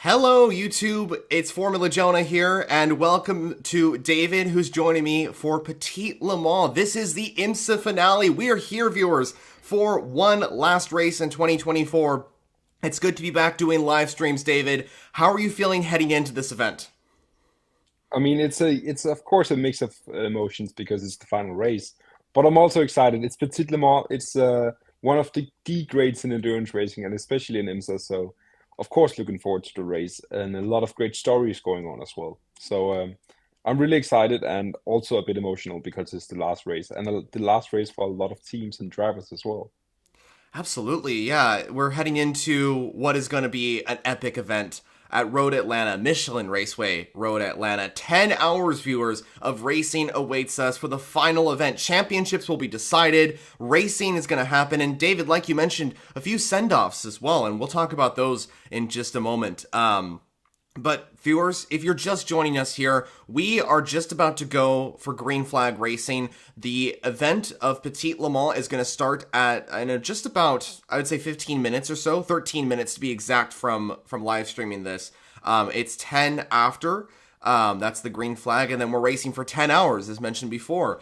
Hello, YouTube. It's formulajonah here, and welcome to David, who's joining me for Petit Le Mans. This is the IMSA finale. We are here, viewers, for one last race in 2024. It's good to be back doing live streams, David. How are you feeling heading into this event? I mean, it's of course a mix of emotions because it's the final race, but I'm also excited. It's Petit Le Mans. It's one of the greats in endurance racing, and especially in IMSA. So, of course, looking forward to the race and a lot of great stories going on as well. So, I'm really excited and also a bit emotional because it's the last race and the last race for a lot of teams and drivers as well. Absolutely, yeah. We're heading into what is going to be an epic event at Road Atlanta, Michelin Raceway, Road Atlanta. 10 hours, viewers, of racing awaits us for the final event. Championships will be decided, racing is going to happen, and David, like you mentioned, a few send-offs as well, and we'll talk about those in just a moment. But viewers, if you're just joining us here, we are just about to go for green flag racing. The event of Petit Le Mans is going to start at just about, I would say, 15 minutes or so, 13 minutes to be exact from live streaming this. It's 10 after. That's the green flag, and then we're racing for 10 hours, as mentioned before.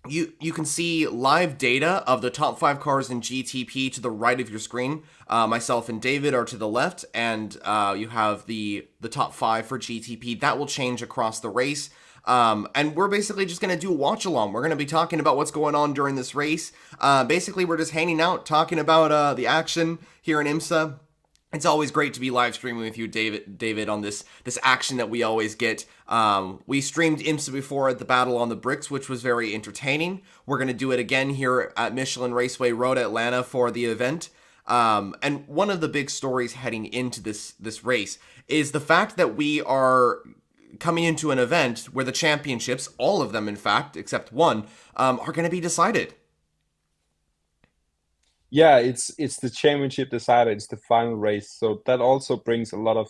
You can see live data of the top 5 cars in GTP to the right of your screen. Myself and David are to the left, and you have the top 5 for GTP. That will change across the race. And we're basically just going to do a watch along. We're going to be talking about what's going on during this race. Basically, we're just hanging out, talking about the action here in IMSA. It's always great to be live streaming with you, David, on this action that we always get. We streamed IMSA before at the Battle on the Bricks, which was very entertaining. We're going to do it again here at Michelin Raceway Road Atlanta for the event. And one of the big stories heading into this race is the fact that we are coming into an event where the championships, all of them in fact, except one, are going to be decided. Yeah, it's the championship decider. It's the final race, so that also brings a lot of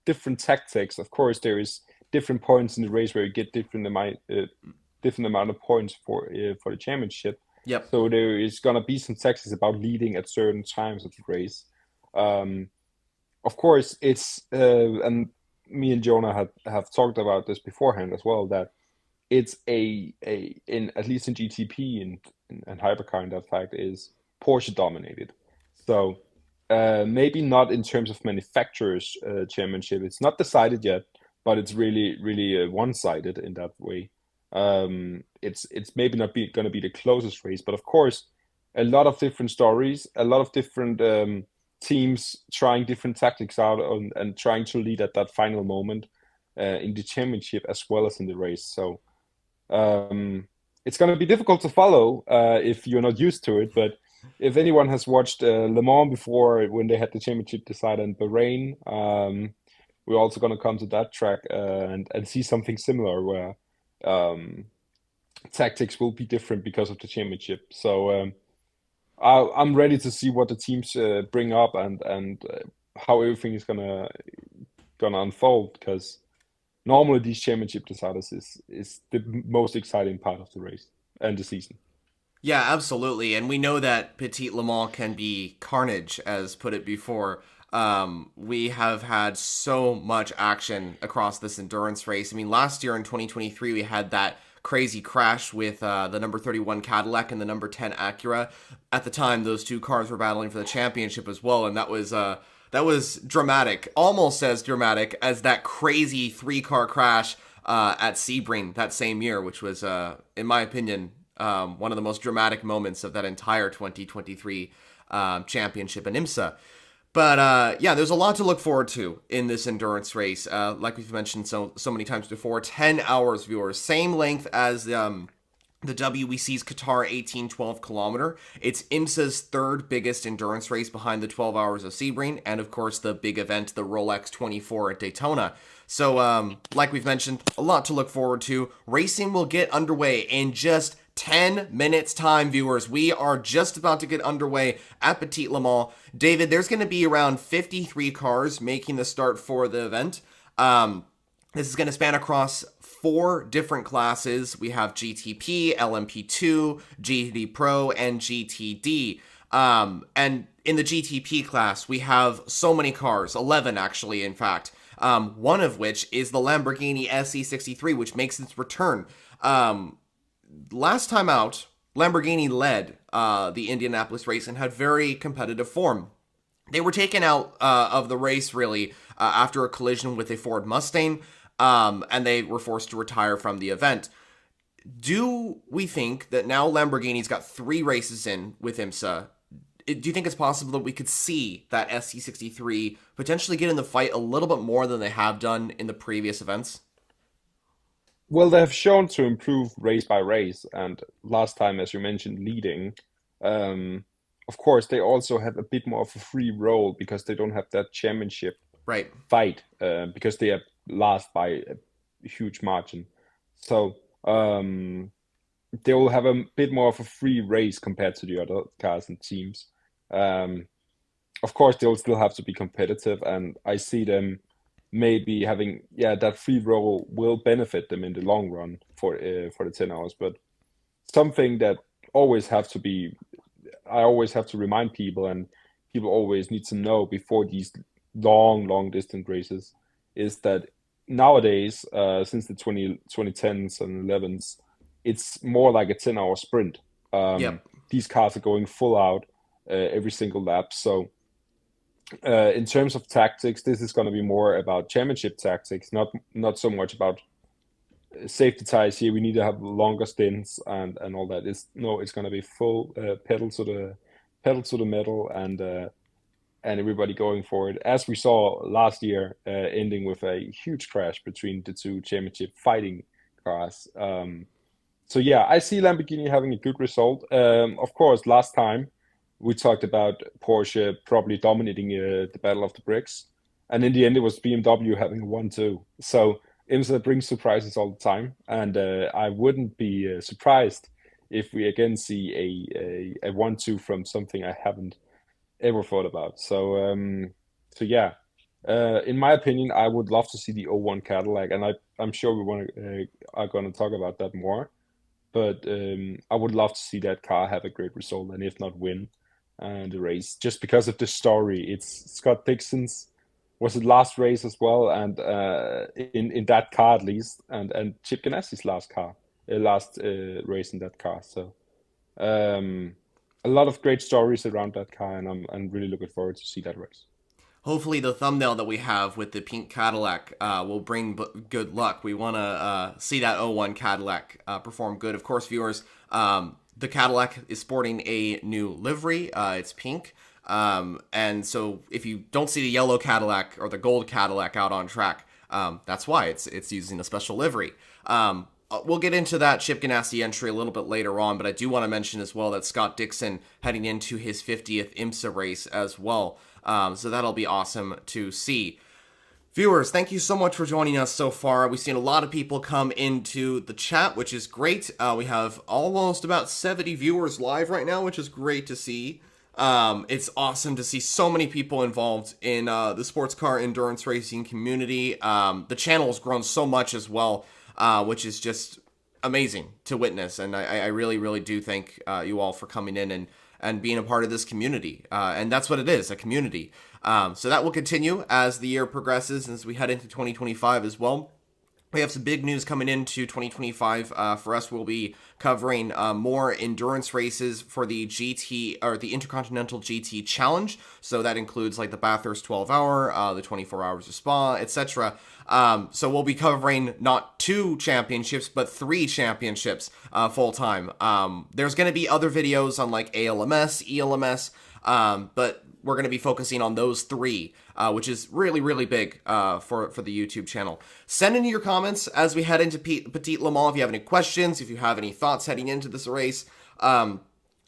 different tactics. Of course, there is different points in the race where you get different amount of points for the championship. Yep. So there is gonna be some tactics about leading at certain times of the race. Um, of course, it's and me and Jonah have talked about this beforehand as well, that it's a in at least in GTP and hypercar, in that fact is Porsche dominated. So maybe not in terms of manufacturers championship. It's not decided yet, but it's really one-sided in that way. It's maybe not going to be the closest race, but of course, a lot of different stories, a lot of different teams trying different tactics out and trying to lead at that final moment in the championship as well as in the race. So it's going to be difficult to follow if you're not used to it. But if anyone has watched Le Mans before when they had the championship decided in Bahrain, we're also going to come to that track and see something similar where um, tactics will be different because of the championship. So I'm ready to see what the teams bring up and how everything is gonna unfold, because normally these championship deciders is the most exciting part of the race and the season. Yeah, absolutely. And we know that Petit Le Mans can be carnage, as put it before. We have had so much action across this endurance race. I mean, last year in 2023, we had that crazy crash with the number 31 Cadillac and the number 10 Acura. At the time, those two cars were battling for the championship as well, and that was dramatic, almost as dramatic as that crazy 3-car crash at Sebring that same year, which was, in my opinion, one of the most dramatic moments of that entire 2023 championship in IMSA. But yeah, there's a lot to look forward to in this endurance race. Like we've mentioned so many times before, 10 hours, viewers, same length as the WEC's Qatar 1812 kilometer. It's IMSA's third biggest endurance race behind the 12 hours of Sebring, and of course the big event, the Rolex 24 at Daytona. So, like we've mentioned, a lot to look forward to. Racing will get underway in just 10 minutes time, viewers. We are just about to get underway at Petit Le Mans. David, there's going to be around 53 cars making the start for the event. This is going to span across 4 different classes. We have GTP, LMP2, GT Pro, and GTD. And in the GTP class, we have so many cars, 11 actually, in fact. One of which is the Lamborghini SE63, which makes its return. Last time out, Lamborghini led the Indianapolis race and had very competitive form. They were taken out of the race, really, after a collision with a Ford Mustang, and they were forced to retire from the event. Do we think that now Lamborghini's got 3 races in with IMSA? Do you think it's possible that we could see that SC63 potentially get in the fight a little bit more than they have done in the previous events? Well, they have shown to improve race by race, and last time, as you mentioned, leading. Um, of course, they also have a bit more of a free role because they don't have that championship Right. fight because they are last by a huge margin. So they will have a bit more of a free race compared to the other cars and teams. Um, of course, they'll still have to be competitive, and I see them maybe having that free role will benefit them in the long run for the 10 hours. But something that always have to be I always have to remind people, and people always need to know before these long distance races, is that nowadays, since the 2010s and 11s, it's more like a 10-hour sprint. Yep. These cars are going full out every single lap. So in terms of tactics, this is going to be more about championship tactics, not so much about safety ties here. We need to have longer stints and all that. It's going to be full pedal to the metal, and everybody going for it, as we saw last year, ending with a huge crash between the two championship fighting cars. So yeah, I see Lamborghini having a good result. Of course, last time we talked about Porsche probably dominating the Battle of the Bricks, and in the end it was BMW having 1-2. So IMSA brings surprises all the time, and I wouldn't be surprised if we again see a 1-2 from something I haven't ever thought about. So yeah, in my opinion, I would love to see the '01 Cadillac, and I'm sure are going to talk about that more. But I would love to see that car have a great result, and if not win the race, just because of the story. It's Scott Dixon's was it last race as well, and in that car at least, and Chip Ganassi's last race in that car. So a lot of great stories around that car, and I'm really looking forward to see that race. Hopefully the thumbnail that we have with the pink Cadillac will bring good luck. We want to see that '01 Cadillac perform good. Of course, viewers, the Cadillac is sporting a new livery. It's pink. And so if you don't see the yellow Cadillac or the gold Cadillac out on track, that's why it's using a special livery. We'll get into that Chip Ganassi entry a little bit later on, but I do want to mention as well that Scott Dixon heading into his 50th IMSA race as well. So that'll be awesome to see. Viewers, thank you so much for joining us so far. We've seen a lot of people come into the chat, which is great. We have almost about 70 viewers live right now, which is great to see. It's awesome to see so many people involved in the sports car endurance racing community. The channel has grown so much as well, which is just amazing to witness. And I really, really do thank you all for coming in and being a part of this community. And that's what it is, a community. So that will continue as the year progresses, as we head into 2025 as well. We have some big news coming into 2025 for us. We'll be covering more endurance races for the GT or the Intercontinental GT Challenge. So that includes like the Bathurst 12-hour, the 24 Hours of Spa, etc. So we'll be covering not 2 championships, but 3 championships full time. There's going to be other videos on like ALMS, ELMS, but we're going to be focusing on those 3, which is really, really big for the YouTube channel. Send in your comments as we head into Petit Le Mans. If you have any questions, if you have any thoughts heading into this race, I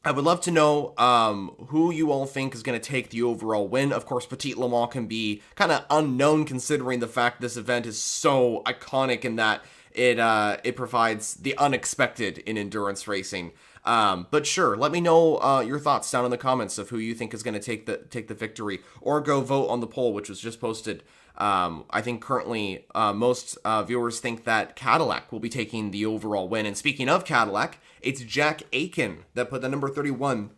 would love to know who you all think is going to take the overall win. Of course, Petit Le Mans can be kind of unknown considering the fact this event is so iconic in that it provides the unexpected in endurance racing. But sure, let me know your thoughts down in the comments of who you think is going to take the victory, or go vote on the poll, which was just posted. I think currently most viewers think that Cadillac will be taking the overall win. And speaking of Cadillac, it's Jack Aiken that put the number 31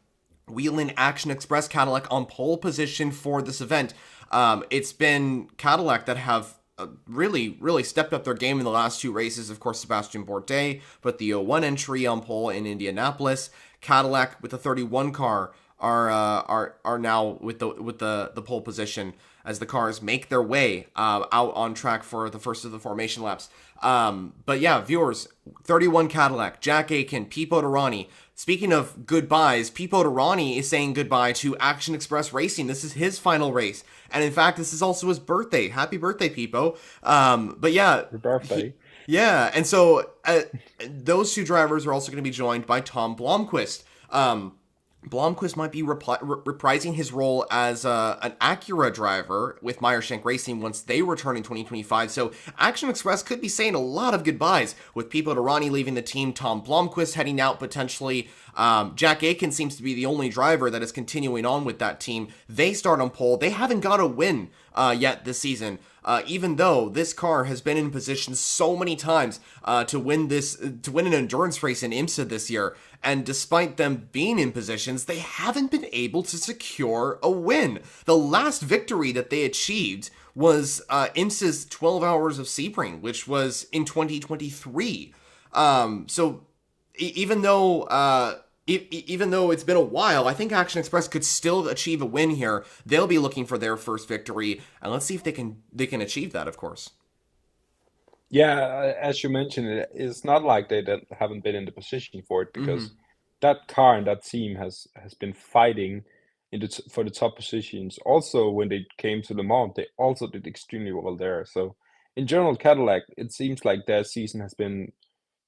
Whelen Action Express Cadillac on pole position for this event. It's been Cadillac that have really stepped up their game in the last 2 races. Of course, Sebastian Bourdais put the 01 entry on pole in Indianapolis. Cadillac with the 31 car are now with the pole position as the cars make their way out on track for the first of the formation laps. But yeah, viewers, 31 Cadillac, Jack Aitken, Pipo Derani. Speaking of goodbyes, Pipo Derani is saying goodbye to Action Express Racing. This is his final race. And in fact, this is also his birthday. Happy birthday, Pipo. But yeah. Your birthday. Yeah, and so those 2 drivers are also going to be joined by Tom Blomqvist. Blomqvist might be reprising his role as an Acura driver with Meyershank Racing once they return in 2025. So Action Express could be saying a lot of goodbyes with Pipo Derani leaving the team, Tom Blomqvist heading out potentially. Jack Aitken seems to be the only driver that is continuing on with that team. They start on pole. They haven't got a win yet this season. Even though this car has been in position so many times to win an endurance race in IMSA this year, and despite them being in positions, they haven't been able to secure a win. The last victory that they achieved was IMSA's 12 Hours of Sebring, which was in 2023. So even though it's been a while, I think Action Express could still achieve a win here. They'll be looking for their first victory, and let's see if they can achieve that, of course. Yeah, as you mentioned, it's not like they haven't been in the position for it, because that car and that team has been fighting for the top positions. Also, when they came to Le Mans, they also did extremely well there. So, in general, Cadillac, it seems like their season has been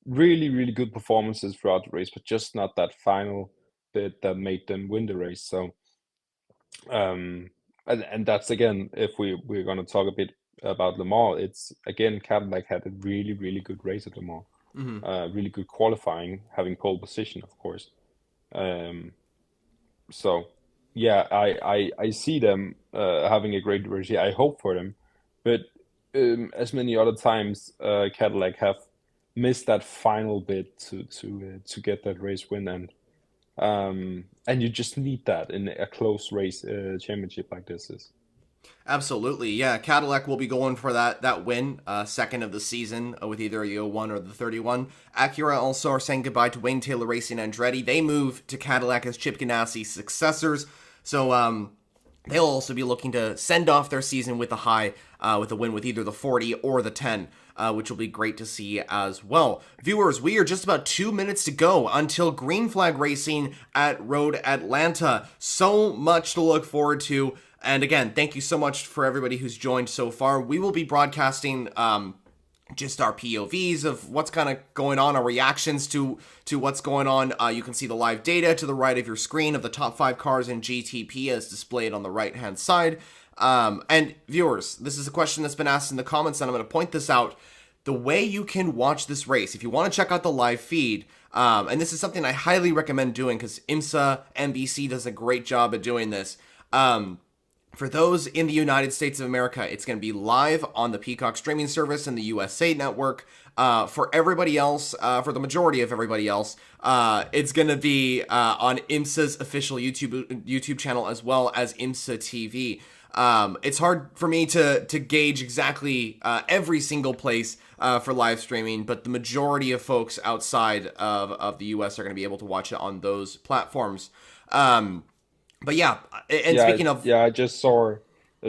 really good performances throughout the race, but just not that final bit that made them win the race. So, and that's, again, if we're going to talk a bit about Le Mans, it's again Cadillac had a really good race at Le Mans, really good qualifying, having pole position, of course. So yeah, I see them having a great race. I hope for them, but as many other times, Cadillac have missed that final bit to get that race win, and you just need that in a close race championship like this is. Absolutely, yeah. Cadillac will be going for that win, second of the season, with either the 01 or the 31. Acura also are saying goodbye to Wayne Taylor Racing and Andretti. They move to Cadillac as Chip Ganassi's successors. So they'll also be looking to send off their season with a high, with a win with either the 40 or the 10. Which will be great to see as well. Viewers, we are just about 2 minutes to go until Green Flag Racing at Road Atlanta. So much to look forward to. And again, thank you so much for everybody who's joined so far. We will be broadcasting just our POVs of what's kind of going on, our reactions to what's going on. You can see the live data to the right of your screen of the top 5 cars in GTP as displayed on the right-hand side. And viewers, this is a question that's been asked in the comments, and I'm going to point this out. The way you can watch this race, if you want to check out the live feed, and this is something I highly recommend doing because IMSA, NBC does a great job at doing this. For those in the United States of America, it's going to be live on the Peacock streaming service and the USA Network. For everybody else, for the majority of everybody else, it's going to be on IMSA's official YouTube channel as well as IMSA TV. It's hard for me to gauge exactly every single place for live streaming, but the majority of folks outside of the US are going to be able to watch it on those platforms. But yeah, and speaking of... Yeah, I just saw...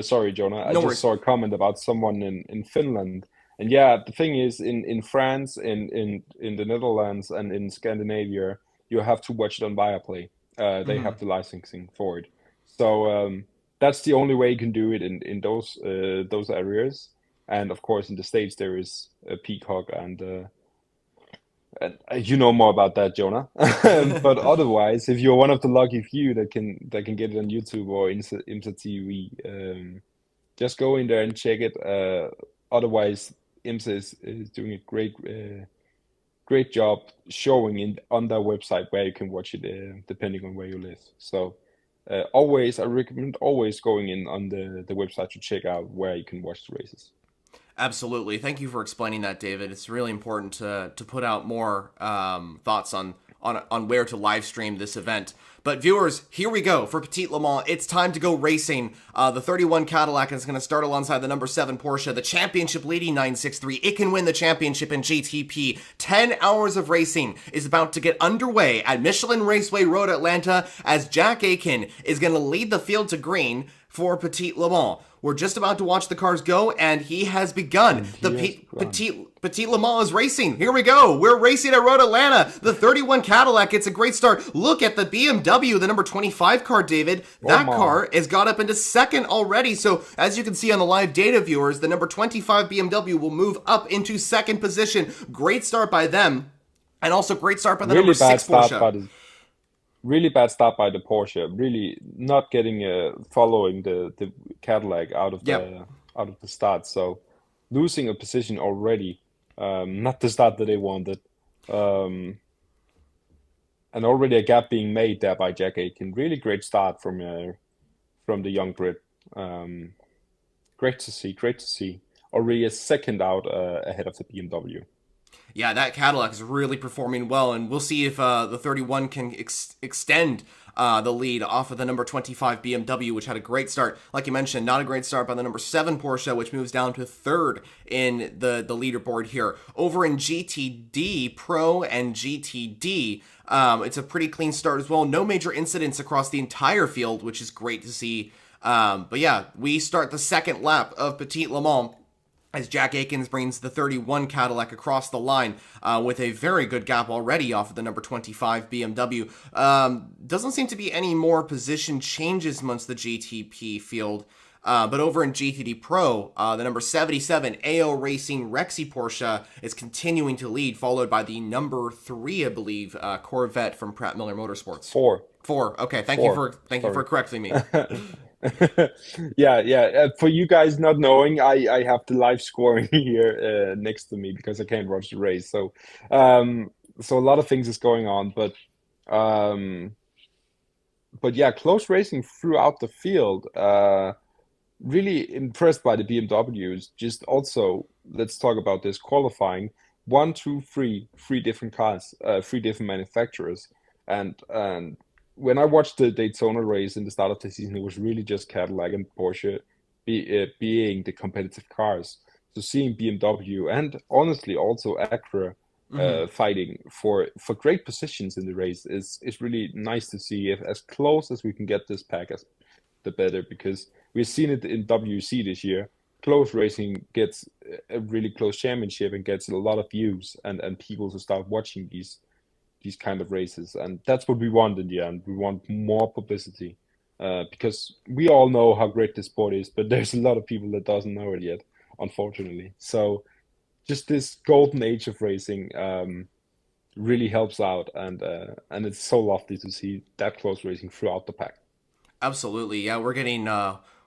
sorry, Jonah. I just saw a comment about someone in Finland. And yeah, the thing is, in France, in the Netherlands, and in Scandinavia, you have to watch it on Viaplay. They have the licensing for it. So that's the only way you can do it in those areas. And of course, in the States, there is a Peacock and you know more about that, Jonah. But otherwise, if you're one of the lucky few that can get it on YouTube or IMSA TV, just go in there and check it. Otherwise, IMSA is doing a great job showing on their website where you can watch it, depending on where you live. So I recommend always going in on the website to check out where you can watch the races. Absolutely. Thank you for explaining that, David. It's really important to put out more thoughts on on where to live stream this event. But viewers, here we go for Petit Le Mans. It's time to go racing. The 31 Cadillac is going to start alongside the number 7 Porsche, the championship leading 963. It can win the championship in GTP. 10 hours of racing is about to get underway at Michelin Raceway Road Atlanta as Jack Aiken is going to lead the field to green for Petit Le Mans. We're just about to watch the cars go, and he has begun. Petit Le Mans is racing. Here we go. We're racing at Road Atlanta. The 31 Cadillac gets a great start. Look at the BMW, the number 25 car, David. That car has got up into second already. So as you can see on the live data, viewers, the number 25 BMW will move up into second position. Great start by them. And also great start by the number 6 Porsche. Really bad start by the Porsche. Really not getting following the Cadillac out of the start. So losing a position already. Not the start that they wanted. And already a gap being made there by Jack Aiken. Really great start from the young Brit. Great to see. Already a second out ahead of the BMW. Yeah, that Cadillac is really performing well, and we'll see if the 31 can extend the lead off of the number 25 BMW, which had a great start. Like you mentioned, not a great start by the number 7 Porsche, which moves down to third in the leaderboard here. Over in GTD Pro and GTD, it's a pretty clean start as well. No major incidents across the entire field, which is great to see. But yeah, we start the second lap of Petit Le Mans as Jack Aikens brings the 31 Cadillac across the line with a very good gap already off of the number 25 BMW. Doesn't seem to be any more position changes amongst the GTP field. But over in GTD Pro, the number 77 AO Racing Rexy Porsche is continuing to lead, followed by the number 3, I believe, Corvette from Pratt Miller Motorsports. 4. Okay, thank you for correcting me. Yeah. For you guys not knowing, I have the live scoring here next to me because I can't watch the race. So a lot of things is going on, but yeah, close racing throughout the field. Really impressed by the BMWs. Just also, let's talk about this qualifying. 1, 2, 3 different cars, 3 different manufacturers, and when I watched the Daytona race in the start of the season, it was really just Cadillac and Porsche being the competitive cars. So seeing BMW and honestly also Acura fighting for great positions in the race is really nice to see. If as close as we can get this pack, as the better, because we've seen it in WC this year. Close racing gets a really close championship and gets a lot of views and people to start watching these kind of races, and that's what we want in the end. We want more publicity because we all know how great this sport is, but there's a lot of people that doesn't know it yet, unfortunately. So just this golden age of racing really helps out, and it's so lovely to see that close racing throughout the pack. Absolutely, yeah, we're getting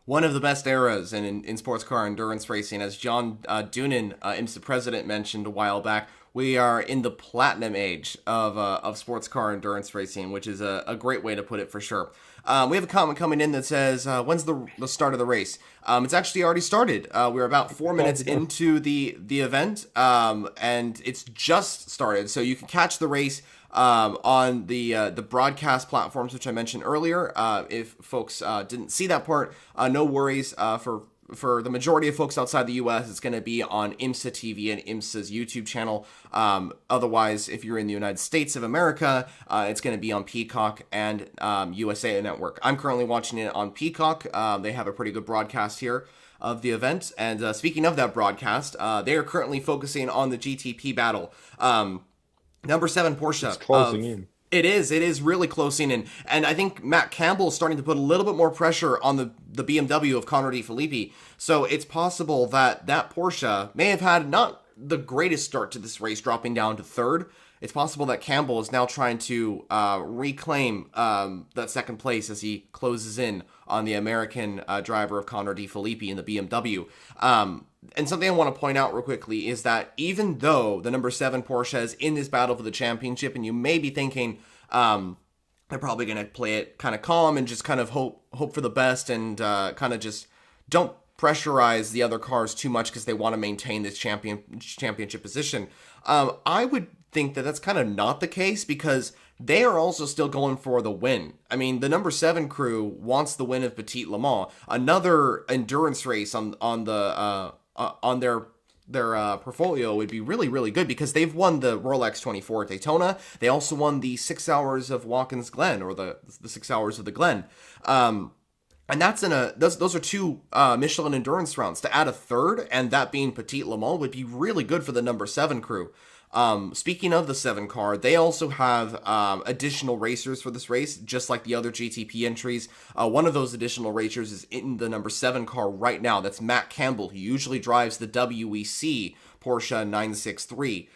one of the best eras in sports car endurance racing, as John Doonan, IMSA president, mentioned a while back. We are in the platinum age of sports car endurance racing, which is a great way to put it for sure. We have a comment coming in that says, when's the start of the race? It's actually already started. We're about 4 minutes into the event, and it's just started. So you can catch the race on the broadcast platforms, which I mentioned earlier. If folks didn't see that part, no worries. For the majority of folks outside the U.S., it's going to be on IMSA TV and IMSA's YouTube channel. Otherwise, if you're in the United States of America, it's going to be on Peacock and USA Network. I'm currently watching it on Peacock. They have a pretty good broadcast here of the event. And speaking of that broadcast, they are currently focusing on the GTP battle. Number 7 Porsche. It's closing in. It is really closing in, and I think Matt Campbell is starting to put a little bit more pressure on the BMW of Conor De Filippi. So it's possible that Porsche may have had not the greatest start to this race, dropping down to third. It's possible that Campbell is now trying to reclaim that second place as he closes in on the American driver of Conor De Filippi in the BMW. And something I want to point out real quickly is that even though the number 7 Porsche is in this battle for the championship, and you may be thinking they're probably going to play it kind of calm and just kind of hope for the best and kind of just don't pressurize the other cars too much because they want to maintain this championship position. I would think that that's kind of not the case, because they are also still going for the win. I mean, the number 7 crew wants the win of Petit Le Mans, another endurance race on their portfolio would be really, really good, because they've won the Rolex 24 at Daytona. They also won the 6 hours of Watkins Glen, or the 6 hours of the Glen. And that's those are 2 Michelin endurance rounds. To add a third, and that being Petit Le Mans, would be really good for the number 7 crew. Speaking of the 7 car, they also have additional racers for this race, just like the other GTP entries. One of those additional racers is in the number 7 car right now. That's Matt Campbell. He usually drives the WEC Porsche 963.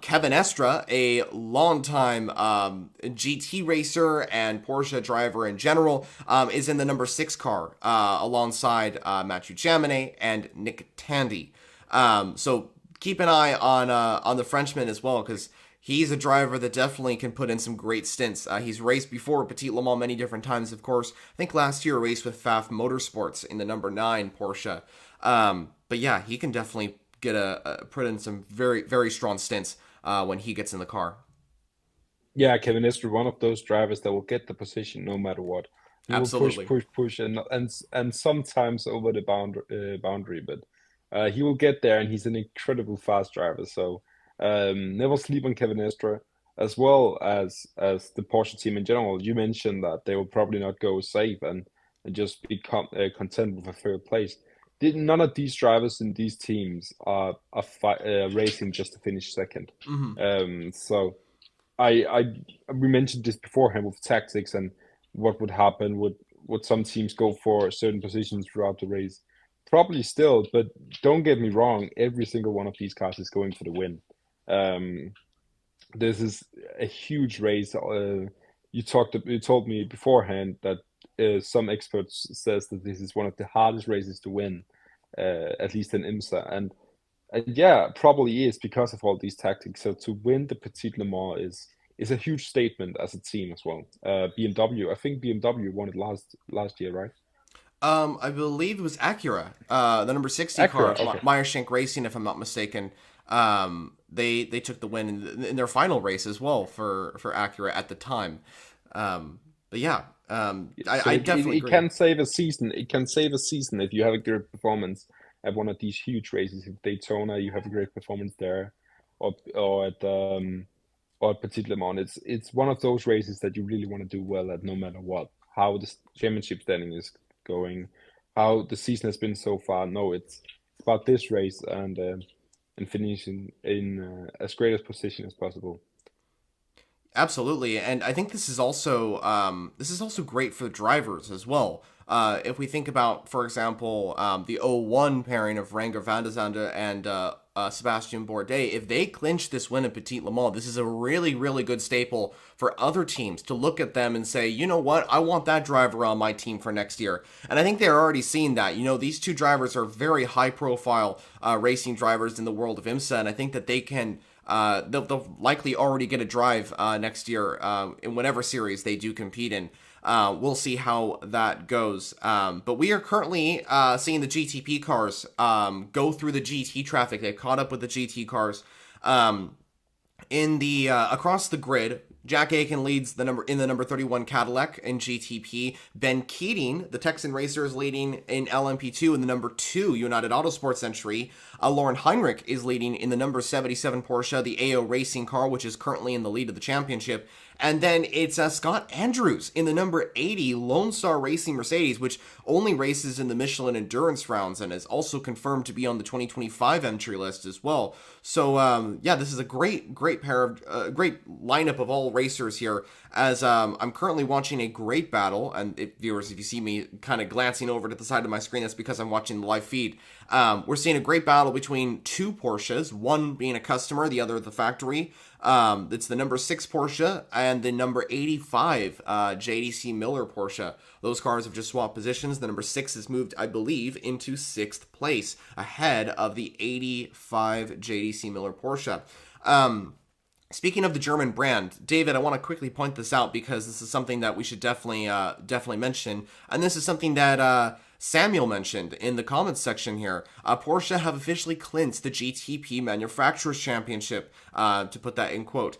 Kevin Estra, a longtime GT racer and Porsche driver in general, is in the number 6 car alongside Mathieu Jaminet and Nick Tandy. So keep an eye on the Frenchman as well, because he's a driver that definitely can put in some great stints. He's raced before Petit Le Mans many different times, of course. I think last year raced with Pfaff Motorsports in the number 9 Porsche. But yeah, he can definitely put in some very, very strong stints when he gets in the car. Yeah, Kevin Estre, one of those drivers that will get the position no matter what. He Absolutely. will push, and sometimes over the boundary, but he will get there, and he's an incredible fast driver. So never sleep on Kevin Estre, as well as the Porsche team in general. You mentioned that they will probably not go safe and just be content with a third place. None of these drivers in these teams are racing just to finish second. Mm-hmm. So we mentioned this beforehand with tactics and what would happen. Would some teams go for certain positions throughout the race? Probably still, but don't get me wrong. Every single one of these cars is going for the win. This is a huge race. You told me beforehand that some experts says that this is one of the hardest races to win, at least in IMSA, and yeah, probably is because of all these tactics. So to win the Petit Le Mans is a huge statement as a team as well. BMW, I think BMW won it last year, right? I believe it was Acura, the number 60 Acura, car, okay. Meyershank Racing, if I'm not mistaken. They took the win in their final race as well for Acura at the time. But yeah, I definitely agree. It can save a season. It can save a season if you have a good performance at one of these huge races. If Daytona, you have a great performance there, or at Petit Le Mans. It's one of those races that you really want to do well at, no matter what. How the championship standing is going, how the season has been so far. No, it's about this race and finishing in as great a position as possible. Absolutely, and I think this is also great for the drivers as well. If we think about, for example, the 01 pairing of Renger van der Zande and Sebastian Bourdais, if they clinch this win at Petit Le Mans, this is a really, really good staple for other teams to look at them and say, you know what, I want that driver on my team for next year. And I think they're already seeing that. You know, these two drivers are very high-profile racing drivers in the world of IMSA, and I think that they can. They'll likely already get a drive next year in whatever series they do compete in. We'll see how that goes. But we are currently seeing the GTP cars go through the GT traffic. They've caught up with the GT cars in the across the grid. Jack Aiken leads the number 31 Cadillac in GTP. Ben Keating, the Texan racer, is leading in LMP2 in the number 2 United Autosports entry. Lauren Heinrich is leading in the number 77 Porsche, the AO Racing car, which is currently in the lead of the championship. And then it's Scott Andrews in the number 80 Lone Star Racing Mercedes, which only races in the Michelin Endurance rounds and is also confirmed to be on the 2025 entry list as well. So, yeah, this is a great pair of great lineup of all racers here. As I'm currently watching a great battle, and viewers, if you see me kind of glancing over to the side of my screen, that's because I'm watching the live feed. We're seeing a great battle between two Porsches, one being a customer, the other the factory. It's the number 6 Porsche and the number 85 JDC Miller Porsche. Those cars have just swapped positions. The number 6 has moved, I believe, into 6th place ahead of the 85 JDC Miller Porsche. Speaking of the German brand, David, I want to quickly point this out because this is something that we should definitely mention, and this is something that Samuel mentioned in the comments section here, Porsche have officially clinched the GTP Manufacturers Championship, to put that in quote.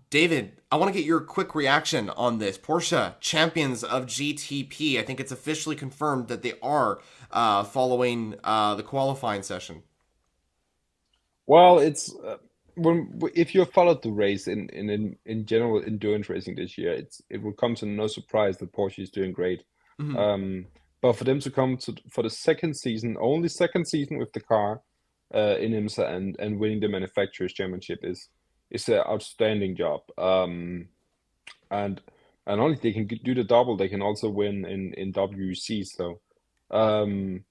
David, I want to get your quick reaction on this. Porsche, champions of GTP. I think it's officially confirmed that they are following the qualifying session. Well, it's when if you have followed the race in general endurance racing this year, it will come to no surprise that Porsche is doing great. Mm-hmm. Um, but for them to come to for the second season, only second season with the car in IMSA and winning the manufacturers championship is an outstanding job. And and only they can do the double, they can also win in WC. So um,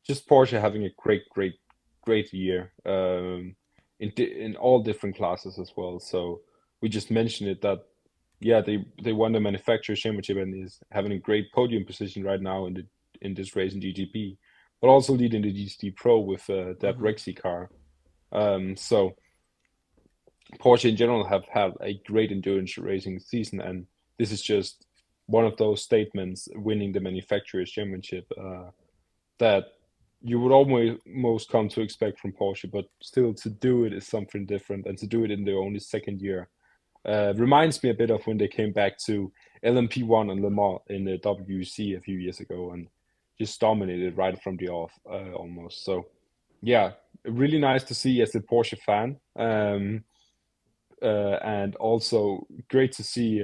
just Porsche having a great year in all different classes as well. So we just mentioned it that yeah they won the manufacturer championship and is having a great podium position right now in this race in GTP, but also leading the GT Pro with that Mm-hmm. Rexy car. So Porsche in general have had a great endurance racing season, and this is just one of those statements, winning the manufacturers championship, that you would almost come to expect from Porsche, but still to do it is something different, and to do it in their only second year reminds me a bit of when they came back to LMP1 and Le Mans in the WC a few years ago and just dominated right from the off almost. So yeah, really nice to see as a Porsche fan, and also great to see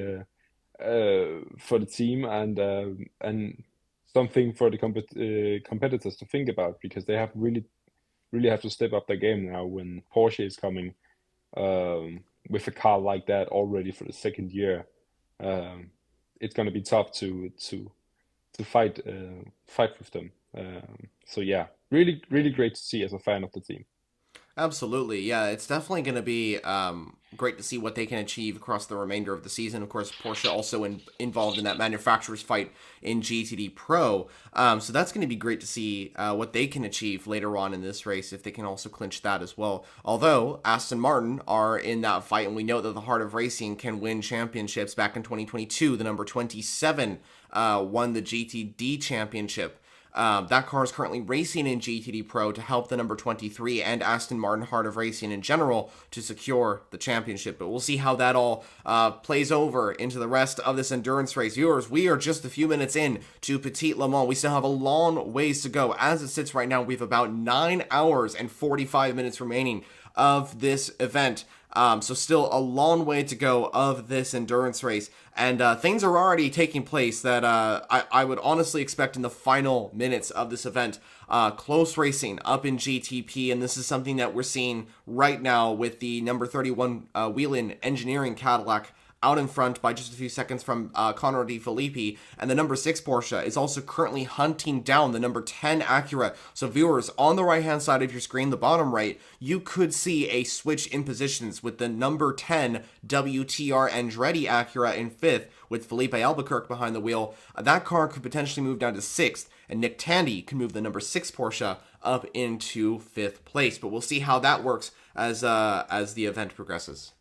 for the team and something for the competitors to think about, because they have really have to step up their game now when Porsche is coming with a car like that already for the second year. Um, it's going to be tough to fight with them. So yeah, really great to see as a fan of the team. Absolutely. Yeah, it's definitely going to be great to see what they can achieve across the remainder of the season. Of course, Porsche also involved in that manufacturer's fight in GTD Pro. So that's going to be great to see what they can achieve later on in this race, if they can also clinch that as well. Although Aston Martin are in that fight, and we know that the Heart of Racing can win championships. Back in 2022, the number 27 won the GTD championship. That car is currently racing in GTD Pro to help the number 23 and Aston Martin Heart of Racing in general to secure the championship. But we'll see how that all plays over into the rest of this endurance race. Viewers, we are just a few minutes in to Petit Le Mans. We still have a long ways to go. As it sits right now, we have about 9 hours and 45 minutes remaining of this event. So still a long way to go of this endurance race. And things are already taking place that I would honestly expect in the final minutes of this event. Close racing up in GTP, and this is something that we're seeing right now with the number 31 Whelen Engineering Cadillac out in front by just a few seconds from Conor De Filippi, and the number 6 Porsche is also currently hunting down the number 10 Acura. So viewers, on the right hand side of your screen, the bottom right, you could see a switch in positions with the number 10 WTR Andretti Acura in 5th, with Felipe Albuquerque behind the wheel. That car could potentially move down to 6th, and Nick Tandy can move the number 6 Porsche up into 5th place. But we'll see how that works as the event progresses.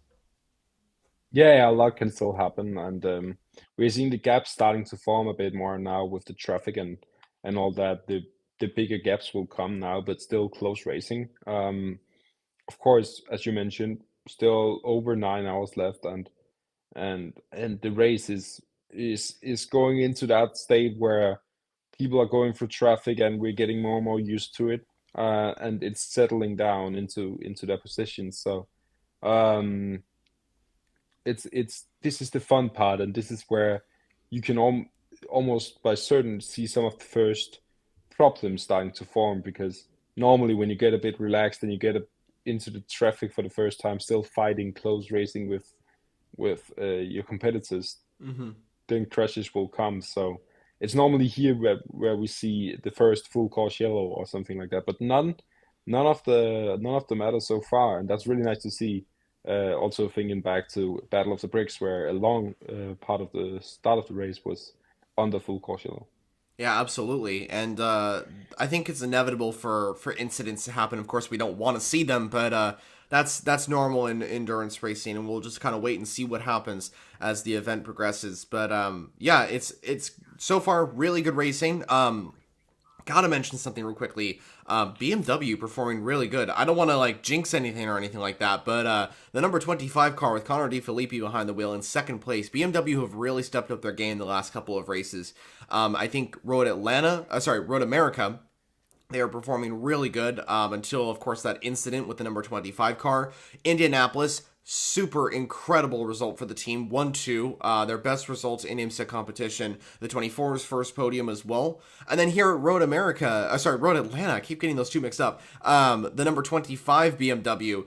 Yeah, a lot can still happen, and we're seeing the gaps starting to form a bit more now with the traffic and all that. The bigger gaps will come now, but still close racing. Of course, as you mentioned, still over 9 hours left, and the race is going into that state where people are going through traffic, and we're getting more and more used to it, and it's settling down into their positions. So. Um, it's this is the fun part, and this is where you can almost by certain see some of the first problems starting to form, because normally when you get a bit relaxed and you get into the traffic for the first time, still fighting close racing with your competitors, Mm-hmm. then crashes will come. So it's normally here where we see the first full course yellow or something like that, but none of the matter so far, and that's really nice to see. Also thinking back to Battle of the Bricks, where a long part of the start of the race was under full course yellow. Yeah, absolutely, and I think it's inevitable for incidents to happen. Of course, we don't want to see them, but that's normal in endurance racing, and we'll just kind of wait and see what happens as the event progresses. But yeah, it's so far really good racing. gotta mention something real quickly. BMW performing really good. I don't want to like jinx anything or anything like that, but the number 25 car with Connor DeFilippi behind the wheel in second place. BMW have really stepped up their game the last couple of races. I think Road America, they are performing really good until, of course, that incident with the number 25 car. Indianapolis, super incredible result for the team. 1-2, their best results in IMSA competition. The 24's first podium as well. And then here at Road Atlanta, I keep getting those two mixed up. The number 25 BMW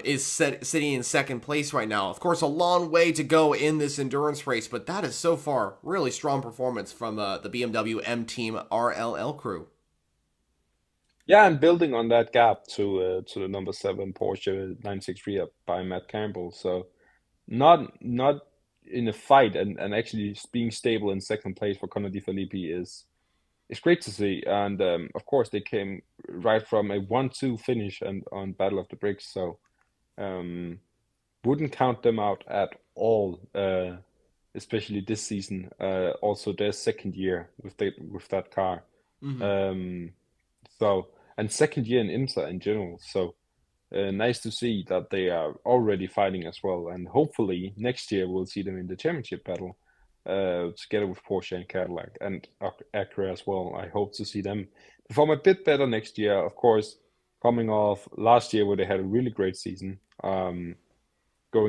is sitting in second place right now. Of course, a long way to go in this endurance race, but that is so far really strong performance from the BMW M Team RLL crew. Yeah, and building on that gap to the number 7 Porsche 963 up by Matt Campbell. So not in a fight, and actually being stable in second place for Connor DeFilippi is great to see. And of course, they came right from a 1-2 finish and on Battle of the Bricks. So wouldn't count them out at all, especially this season. Also, their second year with that car. So, and second year in IMSA in general. So nice to see that they are already fighting as well. And hopefully next year we'll see them in the championship battle together with Porsche and Cadillac and Acura as well. I hope to see them perform a bit better next year. Of course, coming off last year where they had a really great season, going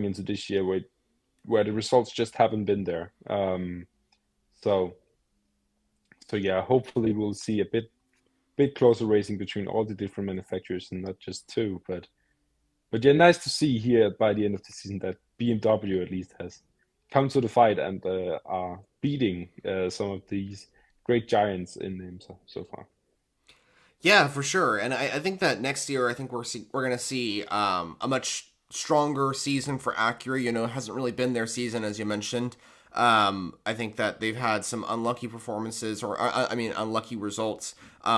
into this year where the results just haven't been there. So yeah, hopefully we'll see a bit closer racing between all the different manufacturers and not just two. But yeah, nice to see here by the end of the season that BMW at least has come to the fight and are beating some of these great giants in IMSA so far. Yeah, for sure. And I think that next year, I think we're going to see a much stronger season for Acura. You know, it hasn't really been their season, as you mentioned. I think that they've had some unlucky performances, or unlucky results.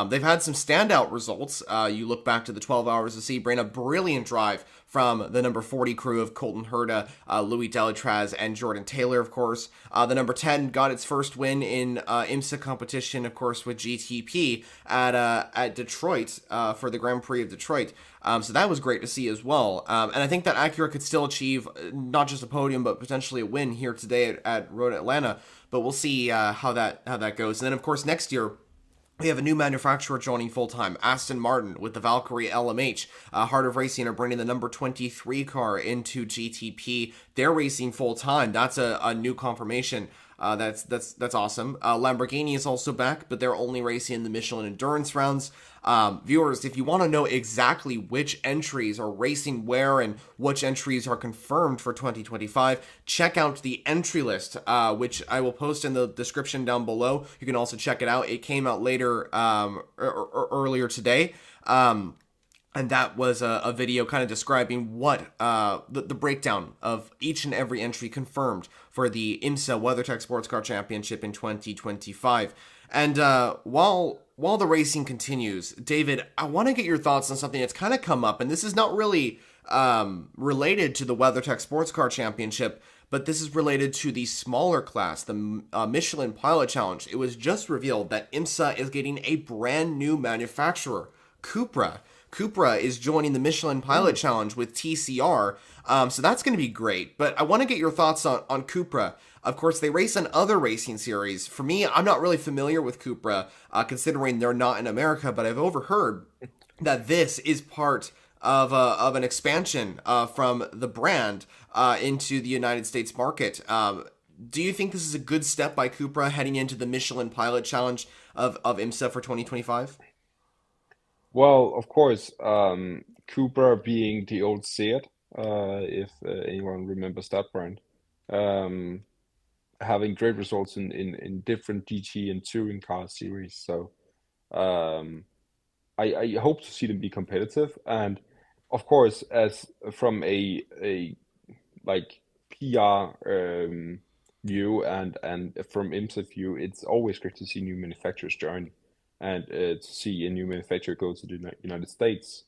They've had some standout results. You look back to the 12 Hours of Sebring, a brilliant drive from the number 40 crew of Colton Herta, Louis Delatraz, and Jordan Taylor, of course. The number 10 got its first win in IMSA competition, of course, with GTP at Detroit for the Grand Prix of Detroit. So that was great to see as well. And I think that Acura could still achieve not just a podium, but potentially a win here today at Road Atlanta. But we'll see how that goes. And then, of course, next year, we have a new manufacturer joining full-time, Aston Martin, with the Valkyrie LMH. Heart of Racing are bringing the number 23 car into GTP. They're racing full-time. That's a new confirmation. That's awesome. Lamborghini is also back, but they're only racing in the Michelin Endurance rounds. Viewers, if you want to know exactly which entries are racing where and which entries are confirmed for 2025, check out the entry list, which I will post in the description down below. You can also check it out. It came out later, earlier today. And that was a video kind of describing what the breakdown of each and every entry confirmed for the IMSA WeatherTech Sports Car Championship in 2025. And while the racing continues, David, I want to get your thoughts on something that's kind of come up, and this is not really related to the WeatherTech Sports Car Championship, but this is related to the smaller class, the Michelin Pilot Challenge. It was just revealed that IMSA is getting a brand new manufacturer, Cupra. Cupra is joining the Michelin Pilot Challenge with TCR, so that's going to be great. But I want to get your thoughts on Cupra. Of course, they race in other racing series. For me, I'm not really familiar with Cupra, considering they're not in America, but I've overheard that this is part of an expansion from the brand into the United States market. Do you think this is a good step by Cupra heading into the Michelin Pilot Challenge of IMSA for 2025? Well, of course, Cupra being the old Seat, if anyone remembers that brand, um, having great results in different GT and touring car series. So um, I hope to see them be competitive. And of course, as from a like PR view and from IMSA view, it's always great to see new manufacturers join and to see a new manufacturer go to the United States.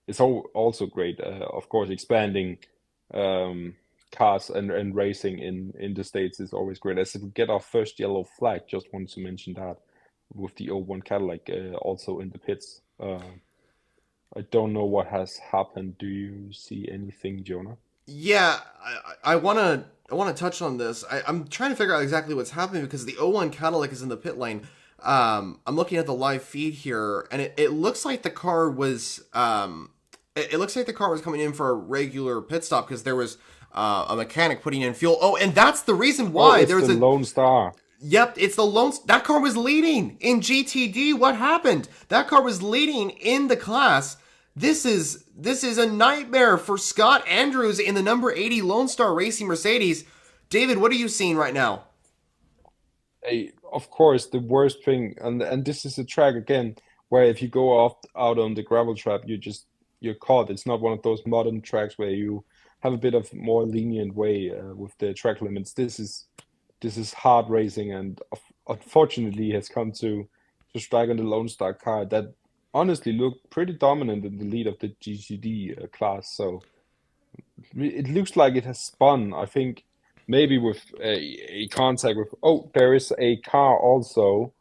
It's also great, of course, expanding cars and racing in the States is always great. As we get our first yellow flag, just wanted to mention that with the '01 Cadillac also in the pits. I don't know what has happened. Do you see anything, Jonah? Yeah, I wanna touch on this. I'm trying to figure out exactly what's happening because the '01 Cadillac is in the pit lane. I'm looking at the live feed here, and it looks like the car was it looks like the car was coming in for a regular pit stop because there was a mechanic putting in fuel. Oh, and that's the reason why It's the Lone Star. Yep, it's the lone. That car was leading in GTD. What happened? That car was leading in the class. This is a nightmare for Scott Andrews in the number 80 Lone Star Racing Mercedes. David, what are you seeing right now? Of course, the worst thing, and this is a track again where if you go off out on the gravel trap, you're caught. It's not one of those modern tracks where you have a bit of more lenient way with the track limits. This is hard racing, and unfortunately has come to strike on the Lone Star car that honestly looked pretty dominant in the lead of the GCD class. So it looks like it has spun. I think maybe with a contact with. Oh, there is a car also.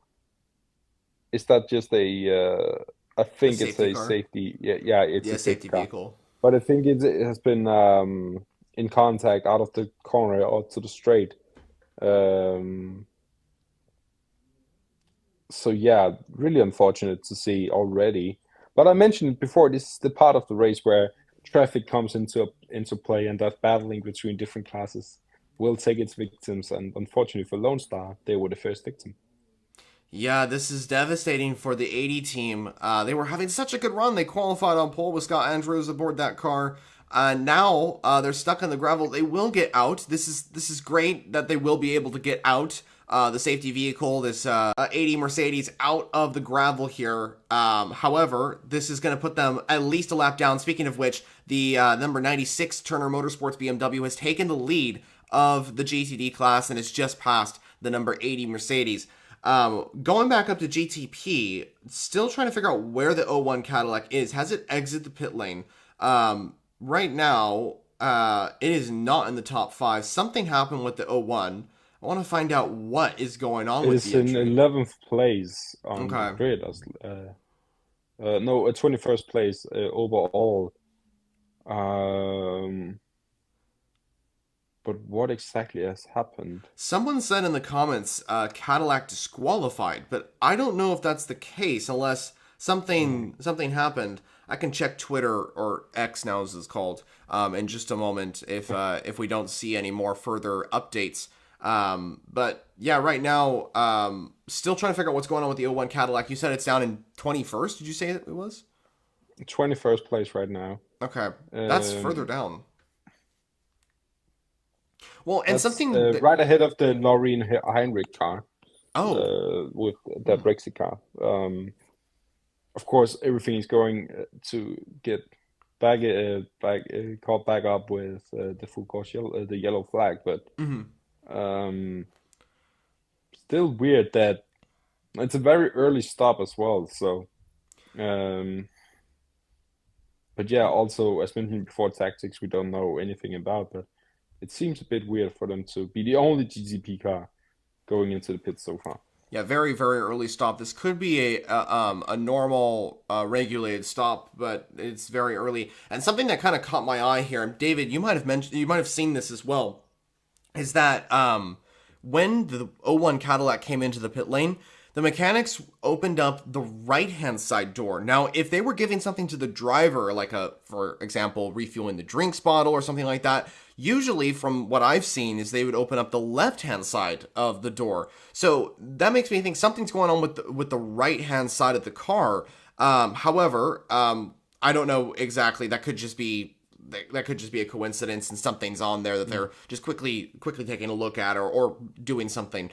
Is that just a? I A think it's safety a car? safety. Yeah, it's Yeah, a safety safety car. vehicle. But I think it has been in contact out of the corner or to the straight. Um, so yeah, really unfortunate to see already. But I mentioned before, this is the part of the race where traffic comes into play, and that battling between different classes will take its victims. And unfortunately for Lone Star, they were the first victim. Yeah, this is devastating for the 80 team. They were having such a good run. They qualified on pole with Scott Andrews aboard that car. Now they're stuck on the gravel. They will get out. This is great that they will be able to get out. The safety vehicle, this 80 Mercedes, out of the gravel here. However, this is going to put them at least a lap down. Speaking of which, the number 96 Turner Motorsports BMW has taken the lead of the GTD class and has just passed the number 80 Mercedes. Going back up to GTP, still trying to figure out where the '01 Cadillac is. Has it exited the pit lane? Right now, it is not in the top 5. Something happened with the '01. I want to find out what is going on It with is the in entry. 11th place on the Okay. grid. No, 21st place overall. Um, but what exactly has happened? Someone said in the comments, Cadillac disqualified, but I don't know if that's the case unless something happened. I can check Twitter or X now as it's called in just a moment if we don't see any more further updates. But yeah, right now, still trying to figure out what's going on with the '01 Cadillac. You said it's down in 21st. Did you say it was? 21st place right now. Okay, that's further Um, down. Well, and that's something that right ahead of the Noreen Heinrich car oh, with that Brexit car. Of course, everything is going to get caught back up with the full course the yellow flag, but mhm. um, still weird that it's a very early stop as well. So, um, but yeah, also as mentioned before, tactics we don't know anything about, but it seems a bit weird for them to be the only GTP car going into the pits so far. Yeah, very, very early stop. This could be a normal regulated stop, but it's very early. And something that kind of caught my eye here, and David, you might have seen this as well, is that when the '01 Cadillac came into the pit lane, the mechanics opened up the right-hand side door. Now, if they were giving something to the driver, like for example, refueling the drinks bottle or something like that, usually from what I've seen is they would open up the left-hand side of the door. So that makes me think something's going on with the right-hand side of the car. However, I don't know exactly. That could just be a coincidence and something's on there that they're just quickly taking a look at or doing something.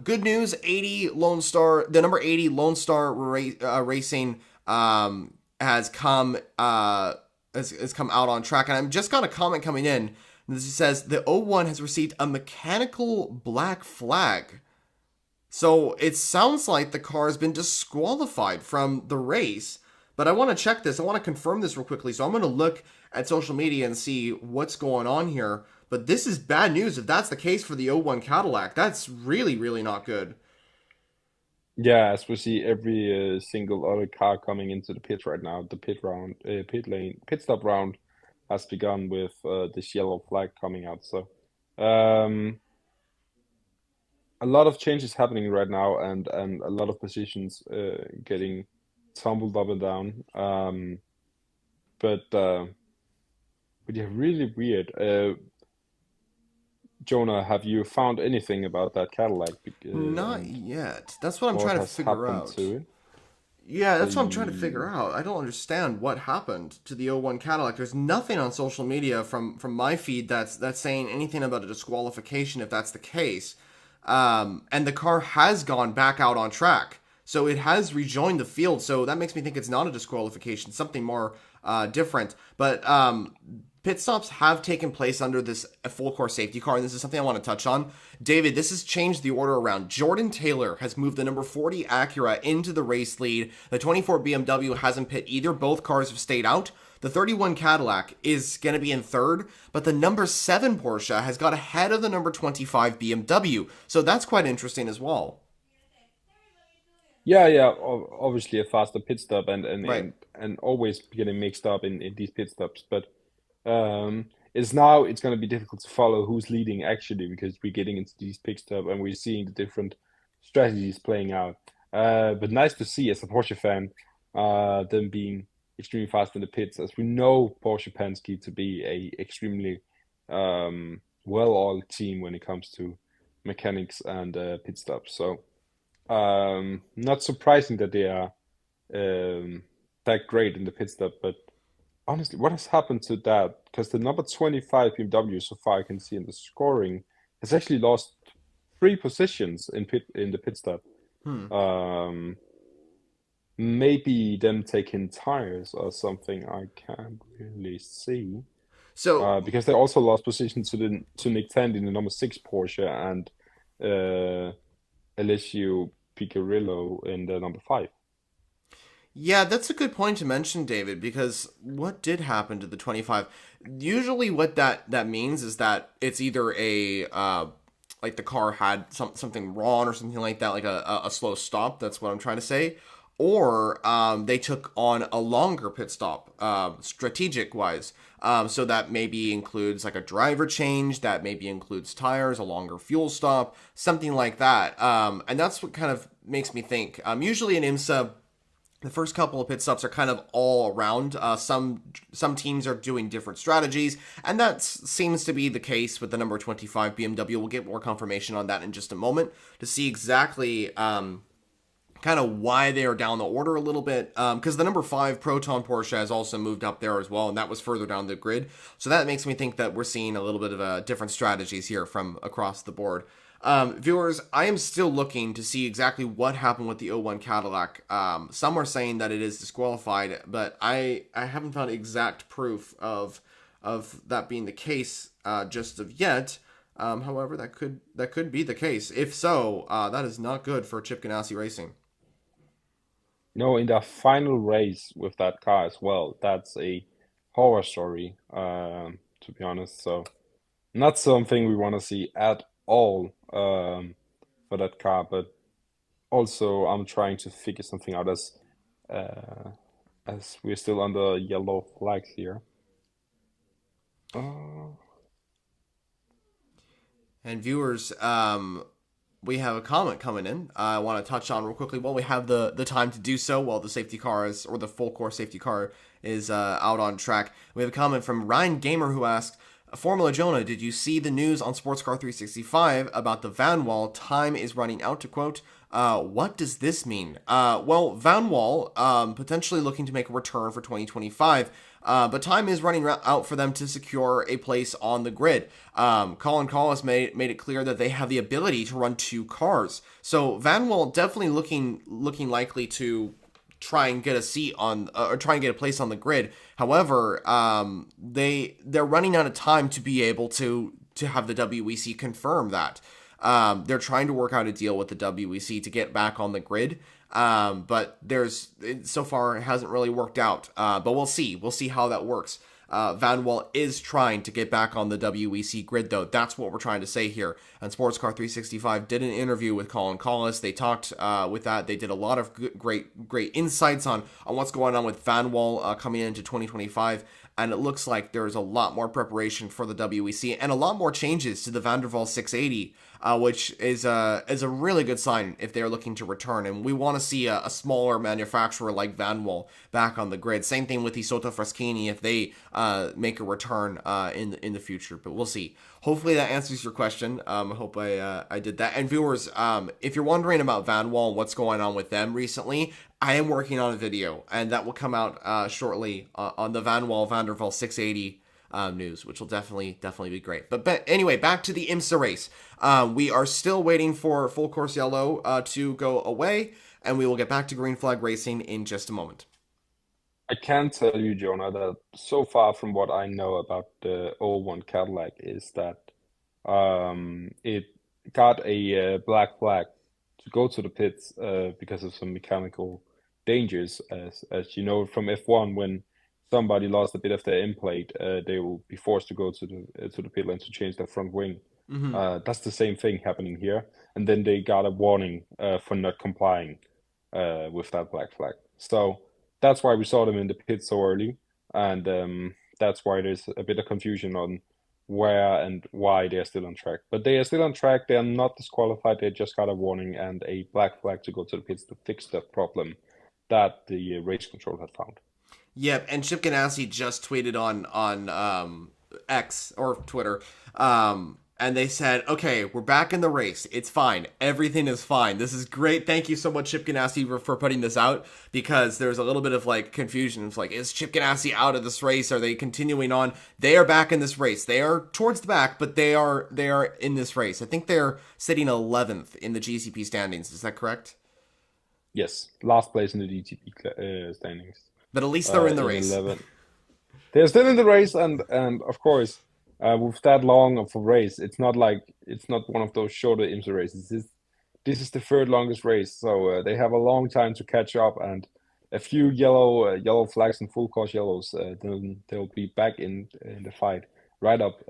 Good news, 80 Lone Star, the number 80 Lone Star Racing has come has come out on track, and I've just got a comment coming in. This says the '01 has received a mechanical black flag. So it sounds like the car has been disqualified from the race. But I want to check this. I want to confirm this real quickly. So I'm going to look at social media and see what's going on here. But this is bad news if that's the case for the '01 Cadillac. That's really, really not good. Yeah, as we see every single other car coming into the pit right now, the pit stop round has begun with this yellow flag coming out. So, um, a lot of changes happening right now, and a lot of positions getting tumbled up and down. But yeah, really weird. Jonah, have you found anything about that Cadillac Not and yet. That's what I'm what trying to has figure happened out. to it? Yeah, that's what I'm trying to figure The out. I don't understand what happened to the '01 Cadillac. There's nothing on social media from my feed that's saying anything about a disqualification if that's the case. And the car has gone back out on track. So it has rejoined the field. So that makes me think it's not a disqualification, something more different. But pit stops have taken place under this full course safety car, and this is something I want to touch on. David, this has changed the order around. Jordan Taylor has moved the number 40 Acura into the race lead. The 24 BMW hasn't pit either. Both cars have stayed out. The 31 Cadillac is going to be in third, but the number 7 Porsche has got ahead of the number 25 BMW. So that's quite interesting as well. Yeah, obviously a faster pit stop Right. and always getting mixed up in these pit stops. But it's going to be difficult to follow who's leading actually because we're getting into these pit stop and we're seeing the different strategies playing out. But nice to see as a Porsche fan, them being extremely fast in the pits, as we know Porsche Penske to be a extremely well-oiled team when it comes to mechanics and pit stops. So. Not surprising that they are that great in the pit stop, but honestly, what has happened to that? Because the number 25 BMW, so far I can see in the scoring, has actually lost 3 positions in the pit stop. Hmm. Um, Maybe them taking tires or something. I can't really see. So Because they also lost position to Nick Tandy in the number 6 Porsche and uh, Alessio Picarillo in the number 5. yeah, that's a good point to mention, David, because what did happen to the 25? Usually what that means is that it's either a like the car had something wrong or something like that, like a slow stop. That's what I'm trying to say. Or they took on a longer pit stop, strategic wise. So that maybe includes like a driver change, that maybe includes tires, a longer fuel stop, something like that. And that's what kind of makes me think. Usually in IMSA, the first couple of pit stops are kind of all around. Some teams are doing different strategies, and that seems to be the case with the number 25 BMW. We'll get more confirmation on that in just a moment to see exactly kind of why they are down the order a little bit. Because the number 5 Proton Porsche has also moved up there as well, and that was further down the grid. So that makes me think that we're seeing a little bit of different strategies here from across the board. Viewers, I am still looking to see exactly what happened with the '01 Cadillac. Some are saying that it is disqualified, but I haven't found exact proof of that being the case just of yet. However, that could be the case. If so, that is not good for Chip Ganassi Racing. No, in the final race with that car as well, that's a horror story, to be honest. So, not something we want to see at all for that car. But also, I'm trying to figure something out uh, as we're still under yellow flags here. Uh, And viewers, we have a comment coming in. I want to touch on real quickly while we have the time to do so, while the safety car is, or the full course safety car is out on track. We have a comment from Ryan Gamer who asked, Formula Jonah, did you see the news on Sports Car 365 about the Van Wall time is running out, to quote? What does this mean? Well, Van Wall potentially looking to make a return for 2025, but time is running out for them to secure a place on the grid. Colin Collis made it clear that they have the ability to run 2 cars, so Van Wall definitely looking likely to try and get a seat on or try and get a place on the grid. However, they're running out of time to be able to have the WEC confirm that. They're trying to work out a deal with the WEC to get back on the grid. But so far it hasn't really worked out. But we'll see. We'll see how that works. Vanwall is trying to get back on the WEC grid, though. That's what we're trying to say here. And Sports Car 365 did an interview with Colin Collis. They talked with that. They did a lot of great insights on what's going on with Vanwall coming into 2025. And it looks like there's a lot more preparation for the WEC and a lot more changes to the Van der Waals 680, which is a really good sign if they're looking to return. And we want to see a smaller manufacturer like Vanwall back on the grid. Same thing with the Soto Fraschini if they make a return in the future. But we'll see. Hopefully that answers your question. I hope I did that. And viewers, if you're wondering about Vanwall and what's going on with them recently, I am working on a video, and that will come out shortly on the Van der Waals 680 news, which will definitely be great. But anyway, back to the IMSA race. We are still waiting for Full Course Yellow to go away, and we will get back to Green Flag Racing in just a moment. I can tell you, Jonah, that so far from what I know about the 01 Cadillac is that it got a black flag to go to the pits because of some mechanical dangers. As you know from F1, when somebody lost a bit of their end plate, they will be forced to go to the pit lane to change their front wing. That's the same thing happening here, and then they got a warning for not complying with that black flag. So that's why we saw them in the pit so early, and that's why there's a bit of confusion on where and why they're still on track. But they are still on track. They are not disqualified. They just got a warning and a black flag to go to the pits to fix that problem that the race control had found. Yep, and Chip Ganassi just tweeted on X or Twitter, and they said, okay, we're back in the race. It's fine. Everything is fine. This is great. Thank you so much, Chip Ganassi, for putting this out, because there's a little bit of like confusion. It's like, is Chip Ganassi out of this race? Are they continuing on? They are back in this race. They are towards the back, but they are in this race. I think they're sitting 11th in the GCP standings. Is that correct? Yes, last place in the GTP standings. But at least they're in the race. 11. They're still in the race, and of course, with that long of a race, it's not one of those shorter IMSA races. This is the third longest race, so they have a long time to catch up, and a few yellow flags and full course yellows, then they'll be back in the fight, right up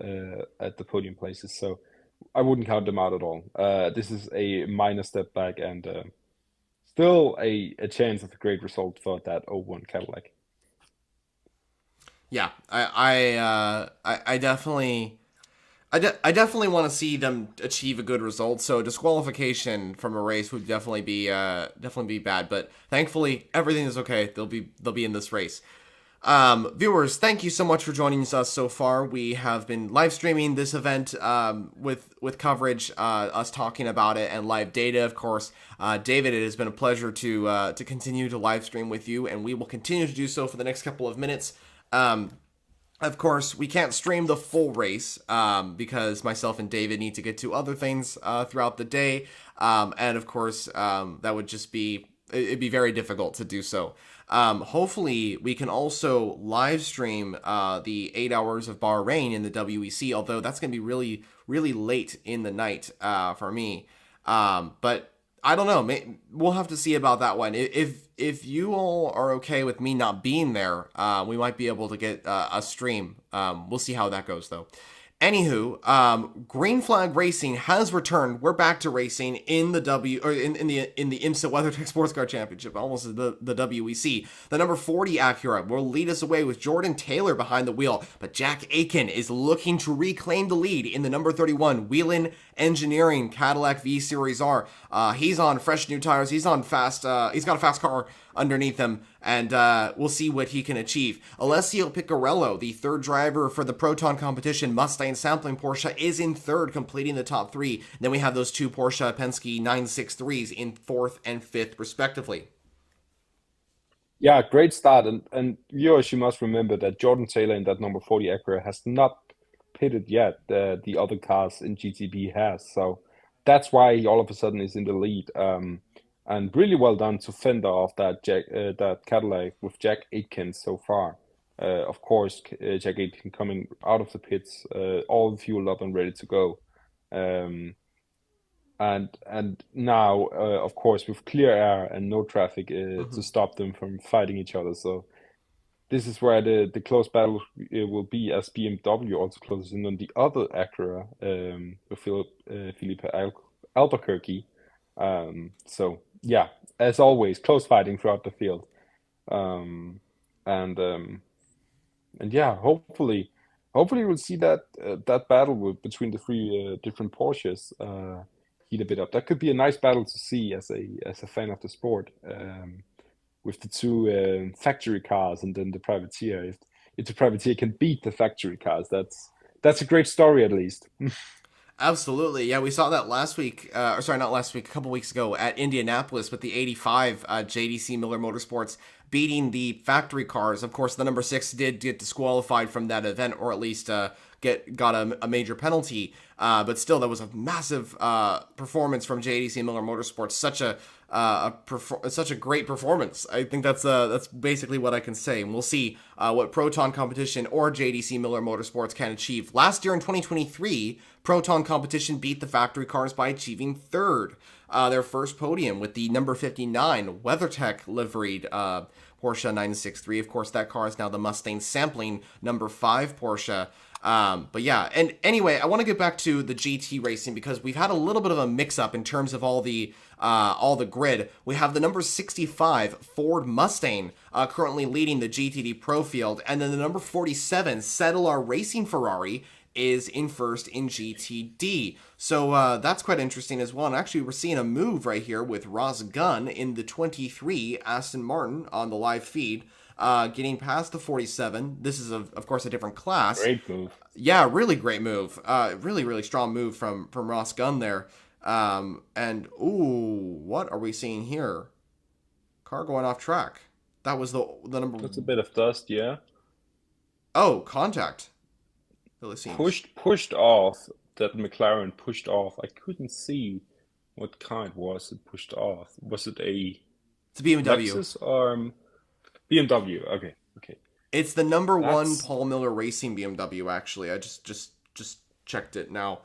at the podium places. So I wouldn't count them out at all. This is a minor step back, and still a chance of a great result for that 01 Cadillac. Yeah, I definitely want to see them achieve a good result. So disqualification from a race would definitely be bad. But thankfully, everything is okay. They'll be in this race. Viewers, thank you so much for joining us so far. We have been live streaming this event with coverage, us talking about it, and live data, of course. David, it has been a pleasure to continue to live stream with you, and we will continue to do so for the next couple of minutes. Of course, we can't stream the full race because myself and David need to get to other things throughout the day, and of course, that would just it'd be very difficult to do so. Hopefully, we can also live stream the 8 hours of Bahrain in the WEC, although that's going to be really, really late in the night for me. But I don't know. We'll have to see about that one. If you all are okay with me not being there, we might be able to get a stream. We'll see how that goes, though. Anywho, Green Flag Racing has returned. We're back to racing in the in the IMSA WeatherTech Sports Car Championship, almost the WEC. The number 40 Acura will lead us away with Jordan Taylor behind the wheel, but Jack Aiken is looking to reclaim the lead in the number 31 Whelen Engineering Cadillac V Series R. He's on fresh new tires. He's on fast. He's got a fast car underneath him, and we'll see what he can achieve. Alessio Piccarello, the third driver for the Proton competition Mustang sampling Porsche, is in third, completing the top three. Then we have those two Porsche Penske 963s in fourth and fifth, respectively. Yeah, great start. And viewers, you must remember that Jordan Taylor in that number 40 Acura has not pitted yet. The other cars in GTB has. So that's why he all of a sudden is in the lead. And really well done to fender off that Cadillac with Jack Aitken so far. Of course, Jack Aitken coming out of the pits, all fueled up and ready to go. And now, of course, with clear air and no traffic to stop them from fighting each other. So this is where the close battle will be, as BMW also closes in on the other Acura, with Felipe Albuquerque. So yeah, as always, close fighting throughout the field. Um, and yeah, hopefully we'll see that battle between the three different Porsches heat a bit up. That could be a nice battle to see as a fan of the sport. With the two factory cars and then the privateer. If the privateer can beat the factory cars, that's a great story at least. Absolutely. Yeah, we saw that last week, or sorry, not last week, a couple weeks ago at Indianapolis with the 85 JDC Miller Motorsports beating the factory cars. Of course, the number 6 did get disqualified from that event, or at least got a major penalty. But still, that was a massive performance from JDC Miller Motorsports. Such a great performance. I think that's basically what I can say. And we'll see what Proton Competition or JDC Miller Motorsports can achieve. Last year in 2023, Proton Competition beat the factory cars by achieving third, their first podium with the number 59 WeatherTech liveried Porsche 963. Of course, that car is now the Mustang sampling number 5 Porsche. But yeah, and anyway, I want to get back to the GT racing because we've had a little bit of a mix-up in terms of all the grid. We have the number 65 Ford Mustang currently leading the GTD Pro field, and then the number 47 Settler Racing Ferrari is in first in GTD. So that's quite interesting as well. And actually, we're seeing a move right here with Ross Gunn in the 23 Aston Martin on the live feed. Getting past the 47. This is, of course, a different class. Great move. Yeah, really great move. Really strong move from Ross Gunn there. And, ooh, what are we seeing here? Car going off track. That was the number... That's a bit of dust, yeah. Oh, contact. Really seems... Pushed off. That McLaren pushed off. I couldn't see what kind was it pushed off. Was it a It's a BMW. Lexus or BMW? Okay, okay. It's the number 1 That's Paul Miller Racing BMW, actually. I just checked it now.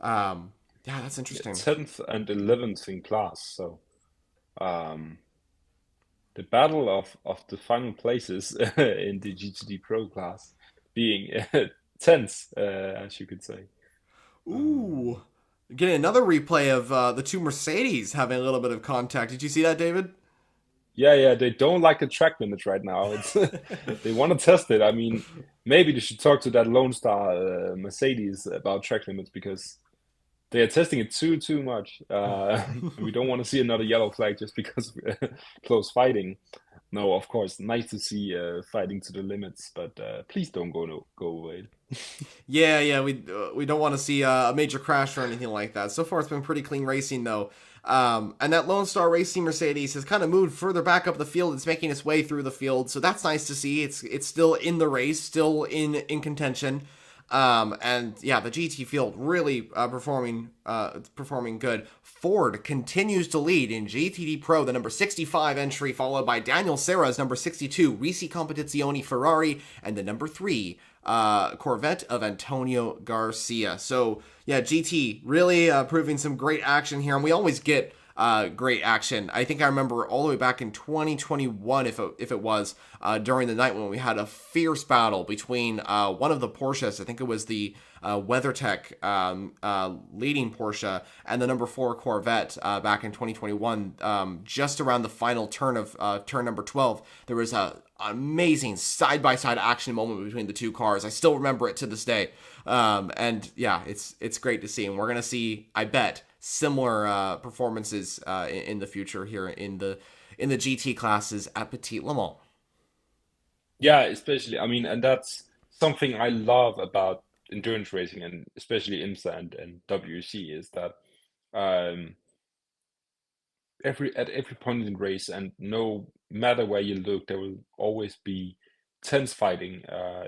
Yeah, that's interesting. 10th and 11th in class. So um, the battle of the final places in the GTD Pro class being tense, as you could say. Um, Ooh. Getting another replay of the two Mercedes having a little bit of contact. Did you see that, David? yeah, they don't like the track limits right now. It's they want to test it. I mean, maybe they should talk to that Lone Star Mercedes about track limits because they are testing it too much. We don't want to see another yellow flag just because of close fighting. No, of course, nice to see fighting to the limits, but please don't go away. Yeah, we don't want to see a major crash or anything like that. So far, it's been pretty clean racing though. And that Lone Star Racing Mercedes has kind of moved further back up the field. It's making its way through the field, so that's nice to see. It's still in the race, still in contention. And yeah, the GT field really performing good. Ford continues to lead in GTD Pro, the number 65 entry, followed by Daniel Serra's number 62 Risi Competizione Ferrari, and the number 3 Corvette of Antonio Garcia. So yeah, GT really proving some great action here, and we always get great action. I think I remember all the way back in 2021, if it was during the night when we had a fierce battle between one of the Porsches. I think it was the WeatherTech leading Porsche and the number 4 Corvette back in 2021. Just around the final turn of turn number 12, there was a amazing side-by-side action moment between the two cars. I still remember it to this day. And yeah, it's great to see, and we're gonna see, I bet, similar performances in the future here in the GT classes at Petit Le Mans. Yeah, especially, I mean, and that's something I love about endurance racing and especially IMSA and WC is that um, at every point in the race, and no matter where you look, there will always be tense fighting.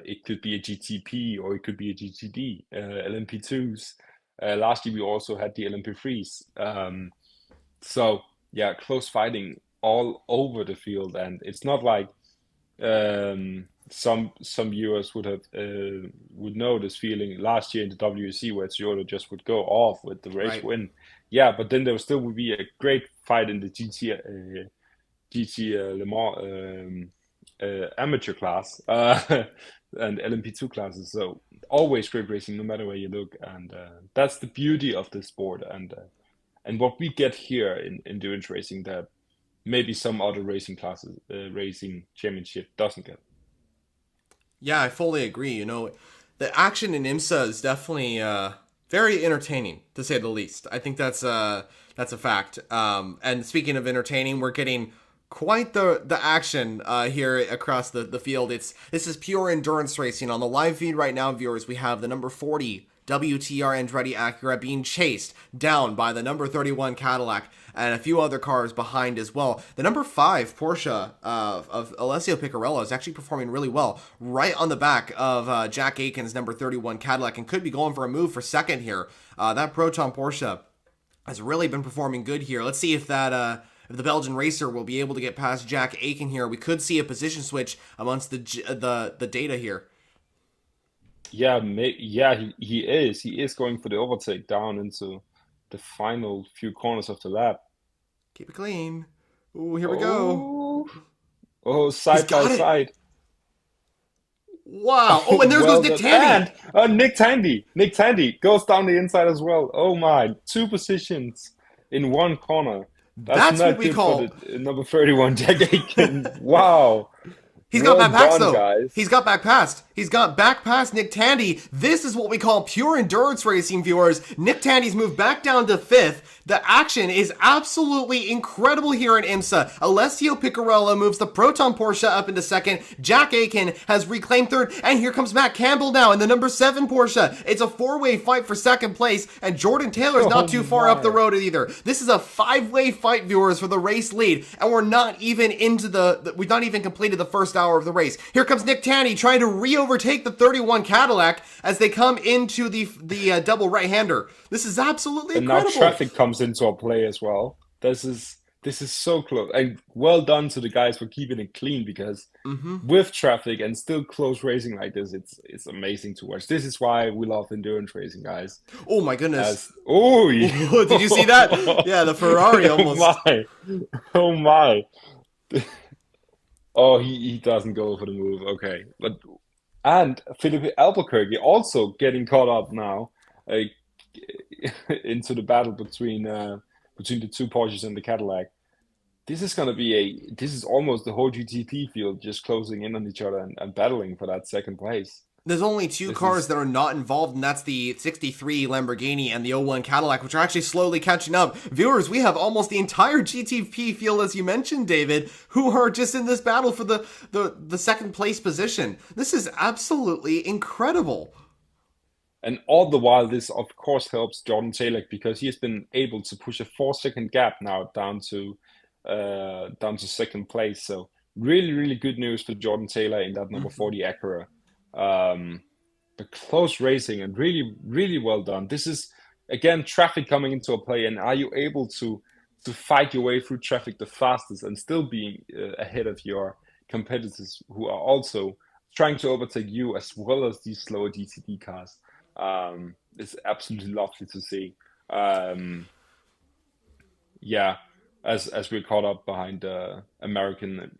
It could be a GTP or it could be a GTD, LMP2s. Last year we also had the LMP3s. So yeah, close fighting all over the field, and it's not like some viewers would know this feeling last year in the WEC where Toyota just would go off with the race Right. win. Yeah, but then there still would be a great fight in the GT Le Mans amateur class and LMP2 classes. So always great racing, no matter where you look, and that's the beauty of this sport, and what we get here in endurance racing that maybe some other racing classes, racing championship doesn't get. Yeah, I fully agree. You know, the action in IMSA is definitely very entertaining, to say the least. I think that's a fact. And speaking of entertaining, we're getting quite the action here across the field. This is pure endurance racing. On the live feed right now, viewers, we have the number 40 WTR Andretti Acura being chased down by the number 31 Cadillac and a few other cars behind as well. The number 5 Porsche of Alessio Piccarello is actually performing really well, right on the back of Jack Aiken's number 31 Cadillac, and could be going for a move for second here. That Proton Porsche has really been performing good here. Let's see if that if the Belgian racer will be able to get past Jack Aiken here. We could see a position switch amongst the data here. Yeah, he is. He is going for the overtake down into the final few corners of the lap. Keep it clean. Ooh, here we go. Oh, side by side. Wow. Oh, and there goes Nick Tandy. And Nick Tandy. Nick Tandy goes down the inside as well. Oh my, 2 positions in one corner. That's not what we call number 31 Jack Aiken. Wow. He's got back past though. Guys. He's got back past. He's got back past Nick Tandy. This is what we call pure endurance racing, viewers. Nick Tandy's moved back down to 5th. The action is absolutely incredible here in IMSA. Alessio Piccarello moves the Proton Porsche up into 2nd. Jack Aiken has reclaimed 3rd. And here comes Matt Campbell now in the number 7 Porsche. It's a 4-way fight for 2nd place. And Jordan Taylor's not too far up the road either. This is a 5-way fight, viewers, for the race lead. And we're not even we've not even completed the first hour of the race. Here comes Nick Tandy trying to re-overtake the 31 Cadillac as they come into the double right-hander. This is absolutely incredible. And now traffic comes into our play as well. This is so close. And well done to the guys for keeping it clean, because with traffic and still close racing like this, it's amazing to watch. This is why we love endurance racing, guys. Oh my goodness. Yeah. Did you see that? Yeah, the Ferrari almost. Oh my. Oh, he doesn't go for the move. Okay. And Philippe Albuquerque also getting caught up now into the battle between the 2 Porsches and the Cadillac. This is almost the whole GTP field just closing in on each other and battling for that 2nd place. There's only 2 cars that are not involved, and that's the 63 Lamborghini and the 01 Cadillac, which are actually slowly catching up. Viewers, we have almost the entire GTP field, as you mentioned, David, who are just in this battle for the 2nd place position. This is absolutely incredible. And all the while, this of course helps Jordan Taylor, because he has been able to push a 4-second gap now down to 2nd place. So really, really good news for Jordan Taylor in that number 40 Acura. But close racing and really, really well done. This is again traffic coming into a play, and are you able to fight your way through traffic the fastest and still being ahead of your competitors who are also trying to overtake you, as well as these slower GTD cars? It's absolutely lovely to see. As we're caught up behind American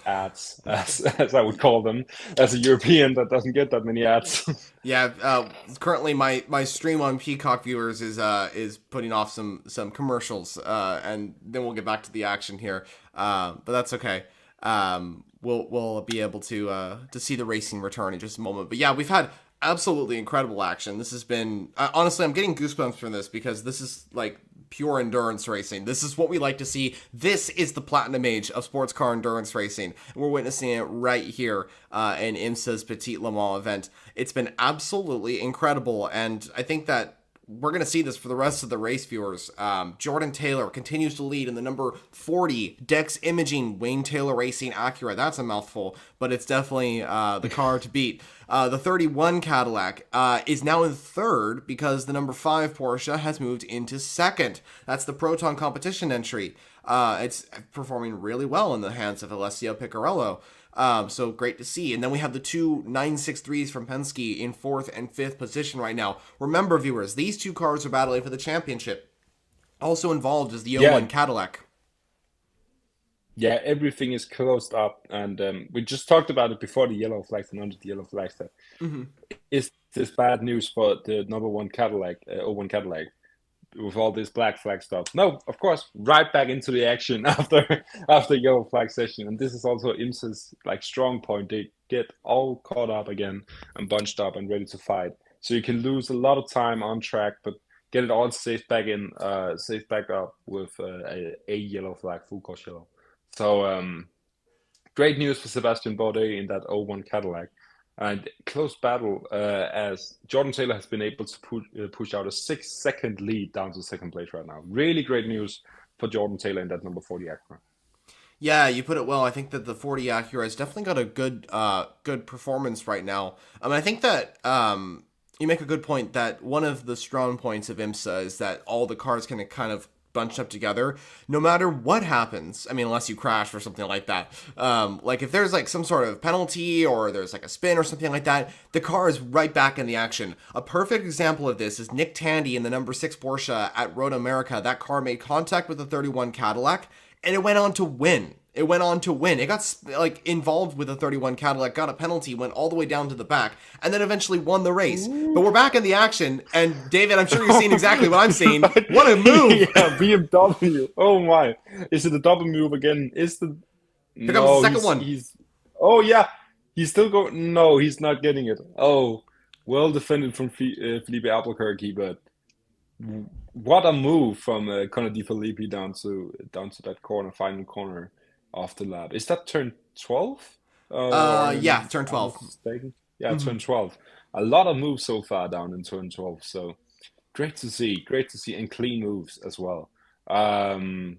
ads, as I would call them, as a European that doesn't get that many ads. Yeah, currently my stream on Peacock, viewers, is putting off some commercials, and then we'll get back to the action here. But that's okay. We'll be able to see the racing return in just a moment. But yeah, we've had absolutely incredible action. This has been honestly, I'm getting goosebumps from this, because this is like pure endurance racing. This is what we like to see. This is the platinum age of sports car endurance racing. We're witnessing it right here in IMSA's Petit Le Mans event. It's been absolutely incredible, and I think that we're going to see this for the rest of the race, viewers. Jordan Taylor continues to lead in the number 40 Dex Imaging Wayne Taylor Racing Acura. That's a mouthful, but it's definitely the car to beat. The 31 Cadillac is now in 3rd, because the number 5 Porsche has moved into 2nd. That's the Proton competition entry. It's performing really well in the hands of Alessio Piccarello. So great to see. And then we have the 2 963s from Penske in 4th and 5th position right now. Remember, viewers, these 2 cars are battling for the championship. Also involved is the 01 Cadillac. Yeah, everything is closed up, and we just talked about it before the yellow flags and under the yellow flags. That Hmm. is this bad news for the number one Cadillac, O1 Cadillac, with all this black flag stuff. No, of course, right back into the action after yellow flag session, and this is also IMSA's like strong point. They get all caught up again and bunched up and ready to fight. So you can lose a lot of time on track, but get it all safe back up with a yellow flag, full course yellow. So great news for Sebastian Bourdais in that O1 Cadillac. And close battle as Jordan Taylor has been able to push out a 6-second lead down to second place right now. Really great news for Jordan Taylor in that number 40 Acura. Yeah, you put it well. I think that the 40 Acura has definitely got a good performance right now. I think that you make a good point that one of the strong points of IMSA is that all the cars can kind of bunched up together no matter what happens. I mean, unless you crash or something like that. Like if there's like some sort of penalty or there's like a spin or something like that, the car is right back in the action. A perfect example of this is Nick Tandy in the number 6 Porsche at Road America. That car made contact with the 31 Cadillac and it went on to win. It went on to win. It got like involved with the 31 Cadillac, got a penalty, went all the way down to the back, and then eventually won the race. But we're back in the action, and David, I'm sure you've seen exactly what I'm seeing. What a move! Yeah, BMW. Oh my! Is it a double move again? Is the Here comes the second one. He's. Oh yeah, he's still going. No, he's not getting it. Oh, well defended from Felipe Albuquerque, but what a move from Conor Di Filippi down to that corner, final corner of the lap. Is that turn 12? Yeah, turn I'm not 12. mistaken. Yeah, Mm-hmm. turn 12. A lot of moves so far down in turn 12. So great to see, and clean moves as well. Um,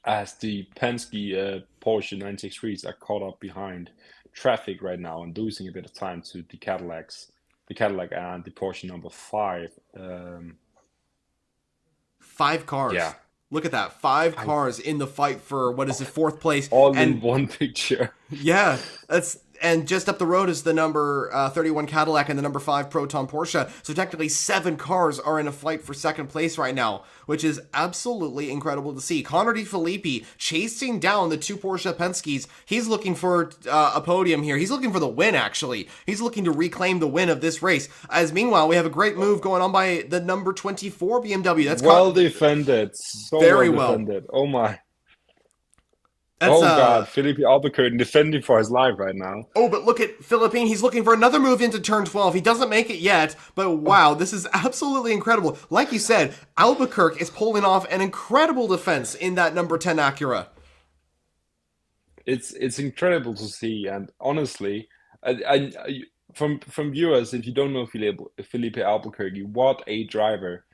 as the Penske Porsche 963s are caught up behind traffic right now and losing a bit of time to the Cadillac and the Porsche number 5. 5 cars. Yeah, Look at that. 5 I, cars in the fight for what is it, 4th place. all in And one picture. yeah, that's and just up the road is the number 31 Cadillac and the number 5 Proton Porsche. So technically 7 cars are in a fight for second place right now, which is absolutely incredible to see. Conor Di Filippi chasing down the 2 Porsche Penske's. He's looking for a podium here. He's looking for the win, actually. He's looking to reclaim the win of this race. As meanwhile, we have a great move going on by the number 24 BMW. That's Well defended. So very well well. defended. Oh my. That's Oh God, Felipe Albuquerque defending for his life right now. Oh, but look at Philippine. He's looking for another move into turn 12. He doesn't make it yet, but wow, this is absolutely incredible. Like you said, Albuquerque is pulling off an incredible defense in that number 10 Acura. It's incredible to see, and honestly, from viewers, if you don't know Felipe Albuquerque, what a driver!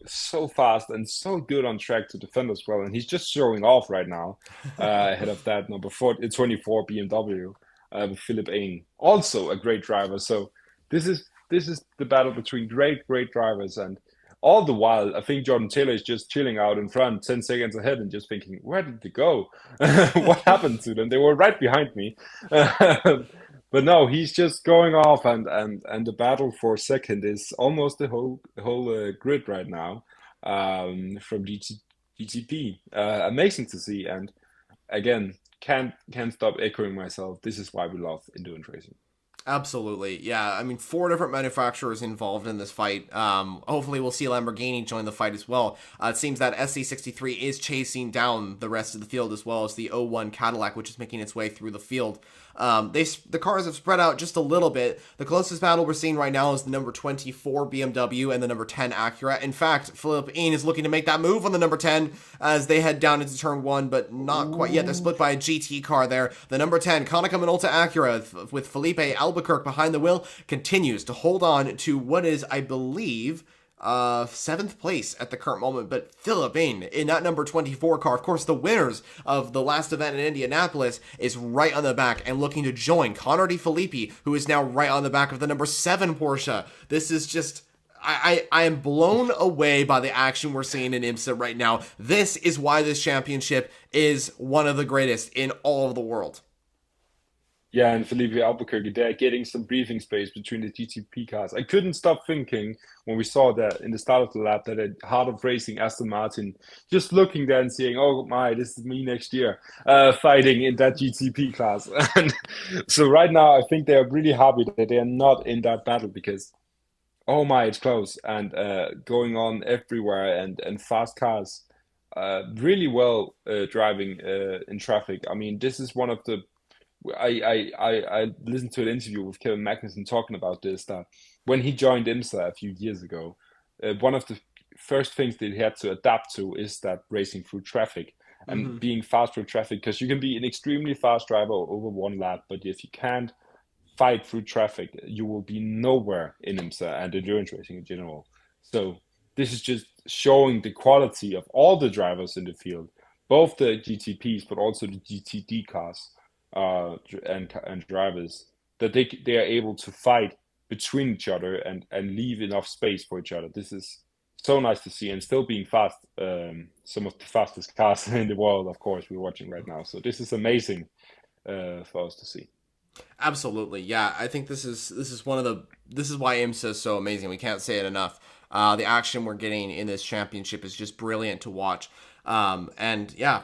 So fast and so good on track to defend as well, and he's just showing off right now ahead of that number 24 BMW with Philip Ain, also a great driver. So this is the battle between great drivers, and all the while, I think Jordan Taylor is just chilling out in front, 10 seconds ahead, and just thinking, where did they go? What happened to them? They were right behind me. But no, he's just going off, and the battle for second is almost the whole grid right now from GTP. Amazing to see, and again, can't stop echoing myself. This is why we love endurance racing. Absolutely. Yeah. I mean, 4 different manufacturers involved in this fight. Hopefully we'll see Lamborghini join the fight as well. It seems that SC63 is chasing down the rest of the field as well as the O1 Cadillac, which is making its way through the field. The cars have spread out just a little bit. The closest battle we're seeing right now is the number 24 BMW and the number 10 Acura. In fact, Philip Ain is looking to make that move on the number 10 as they head down into turn 1, but not quite yet. They're split by a GT car there. The number 10 Konica Minolta Acura with Felipe Albuquerque behind the wheel continues to hold on to what is, I believe, 7th place at the current moment, but Philip Ain in that number 24 car, of course, the winners of the last event in Indianapolis, is right on the back and looking to join Conor Di Filippi, who is now right on the back of the number 7 Porsche. This is just... I am blown away by the action we're seeing in IMSA right now. This is why this championship is one of the greatest in all of the world. Yeah, and Felipe Albuquerque, they're getting some breathing space between the GTP cars. I couldn't stop thinking when we saw that in the start of the lap that at Heart of Racing Aston Martin, just looking there and saying, "Oh my, this is me next year, fighting in that GTP class." And so right now, I think they are really happy that they are not in that battle because, oh my, it's close and going on everywhere and fast cars, really well driving in traffic. I mean, this is one of the I listened to an interview with Kevin Magnussen talking about this, that when he joined IMSA a few years ago, one of the first things that he had to adapt to is that racing through traffic and Hmm. being fast through traffic, because you can be an extremely fast driver over one lap, but if you can't fight through traffic, you will be nowhere in IMSA and endurance racing in general. So this is just showing the quality of all the drivers in the field, both the GTPs but also the GTD cars and drivers, that they are able to fight between each other and leave enough space for each other. This is so nice to see, and still being fast. Some of the fastest cars in the world, of course, we're watching right now. So this is amazing for us to see. Absolutely, yeah. I think this is one of the this is why IMSA is so amazing. We can't say it enough. The action we're getting in this championship is just brilliant to watch. And yeah,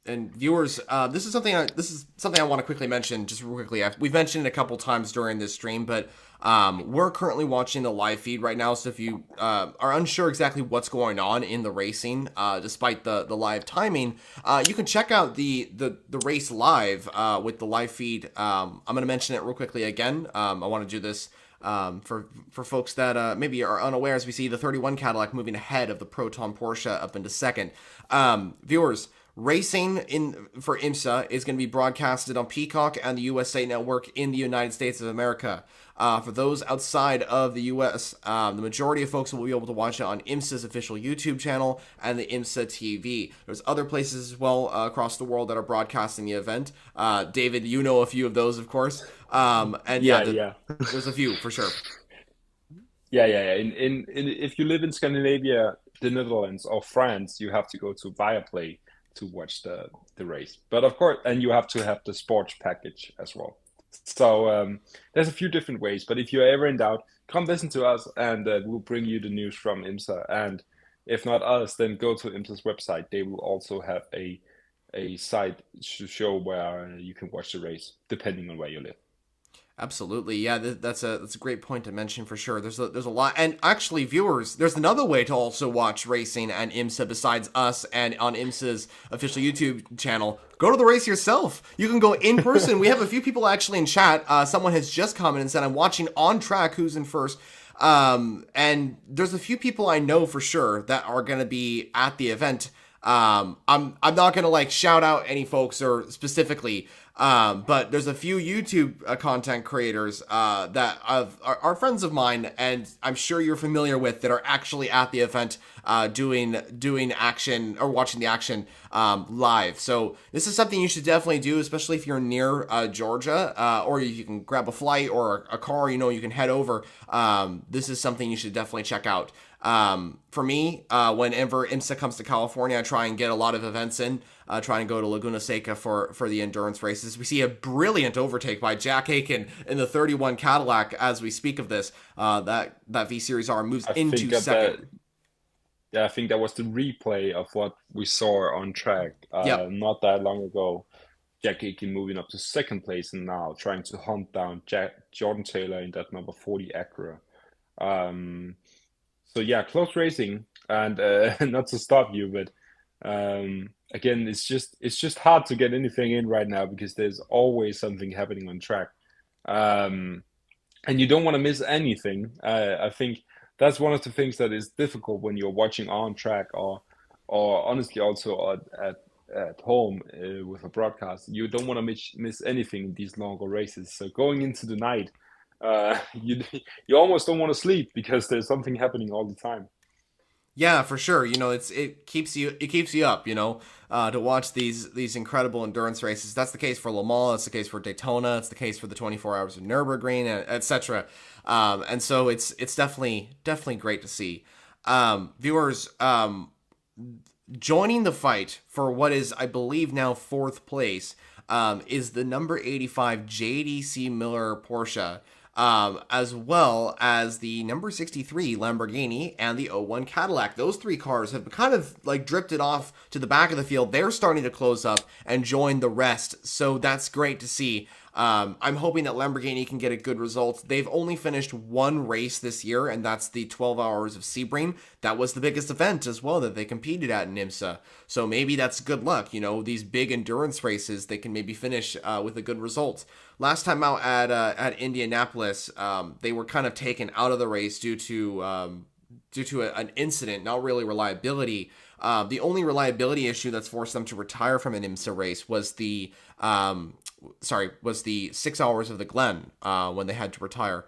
and viewers, this is something I want to quickly mention, just real quickly. We've mentioned it a couple times during this stream, but we're currently watching the live feed right now. So if you are unsure exactly what's going on in the racing, despite the live timing, you can check out the race live with the live feed. I'm going to mention it real quickly again. I want to do this for folks that maybe are unaware, as we see the 31 Cadillac moving ahead of the Proton Porsche up into second. Viewers, racing in for IMSA is going to be broadcasted on Peacock and the USA Network in the United States of America. For those outside of the US, the majority of folks will be able to watch it on IMSA's official YouTube channel and the IMSA TV. There's other places as well across the world that are broadcasting the event. David, you know a few of those, of course. And yeah, Yeah, yeah. there's a few for sure. Yeah. If you live in Scandinavia, the Netherlands, or France, you have to go to Viaplay to watch the race. But of course, and you have to have the sports package as well. So there's a few different ways. But if you're ever in doubt, come listen to us, and we'll bring you the news from IMSA. And if not us, then go to IMSA's website. They will also have a site to show where you can watch the race, depending on where you live. Absolutely, yeah. That's a great point to mention for sure. There's a lot, and actually, viewers, there's another way to also watch racing and IMSA besides us and on IMSA's official YouTube channel. Go to the race yourself. You can go in person. We have a few people actually in chat. Someone has just commented and said, "I'm watching on track. Who's in first?" And there's a few people I know for sure that are going to be at the event. I'm not gonna like shout out any folks or specifically, but there's a few YouTube content creators that are friends of mine, and I'm sure you're familiar with, that are actually at the event doing action or watching the action live. So this is something you should definitely do, especially if you're near Georgia, or you can grab a flight or a car. You can head over. This is something you should definitely check out. For me, whenever IMSA comes to California, I try and get a lot of events in. Try and go to Laguna Seca for the endurance races. We see a brilliant overtake by Jack Aiken in the 31 Cadillac as we speak of this. That V Series R moves I into think that, that second. Yeah, I think that was the replay of what we saw on track Yep. not that long ago. Jack Aiken moving up to second place and now trying to hunt down Jordan Taylor in that number 40 Acura. Um, so yeah, close racing, and not to stop you, but again, it's just hard to get anything in right now because there's always something happening on track. Um, and you don't want to miss anything. I think that's one of the things that is difficult when you're watching on track, or honestly also at home with a broadcast. You don't want to miss anything in these longer races. So going into the night, you you almost don't want to sleep because there's something happening all the time. Yeah, for sure. It keeps you up. To watch these incredible endurance races. That's the case for Le Mans. It's the case for Daytona. It's the case for the 24 Hours of Nürburgring, etc. And so it's definitely great to see. Viewers, joining the fight for what is, I believe, now fourth place. is the number 85 JDC Miller Porsche, as well as the number 63 Lamborghini and the '01 Cadillac. Those three cars have kind of like drifted off to the back of the field. They're starting to close up and join the rest, so that's great to see. I'm hoping that Lamborghini can get a good result. They've only finished one race this year, and that's the 12 Hours of Sebring. That was the biggest event as well that they competed at in IMSA. So maybe that's good luck. You know, these big endurance races, they can maybe finish with a good result. Last time out at Indianapolis, they were kind of taken out of the race due to an incident, not really reliability. The only reliability issue that's forced them to retire from an IMSA race was the 6 Hours of the Glen when they had to retire.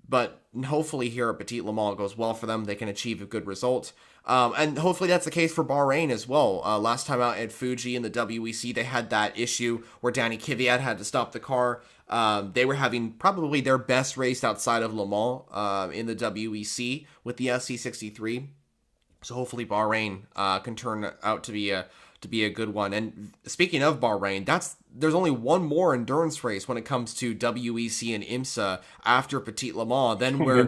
But hopefully here at Petit Le Mans it goes well for them. They can achieve a good result. And hopefully that's the case for Bahrain as well. Last time out at Fuji in the WEC, they had that issue where Danny Kvyat had to stop the car. They were having probably their best race outside of Le Mans in the WEC with the SC63. So hopefully Bahrain can turn out to be a good one. And speaking of Bahrain, there's only one more endurance race when it comes to WEC and IMSA after Petit Le Mans. Then we're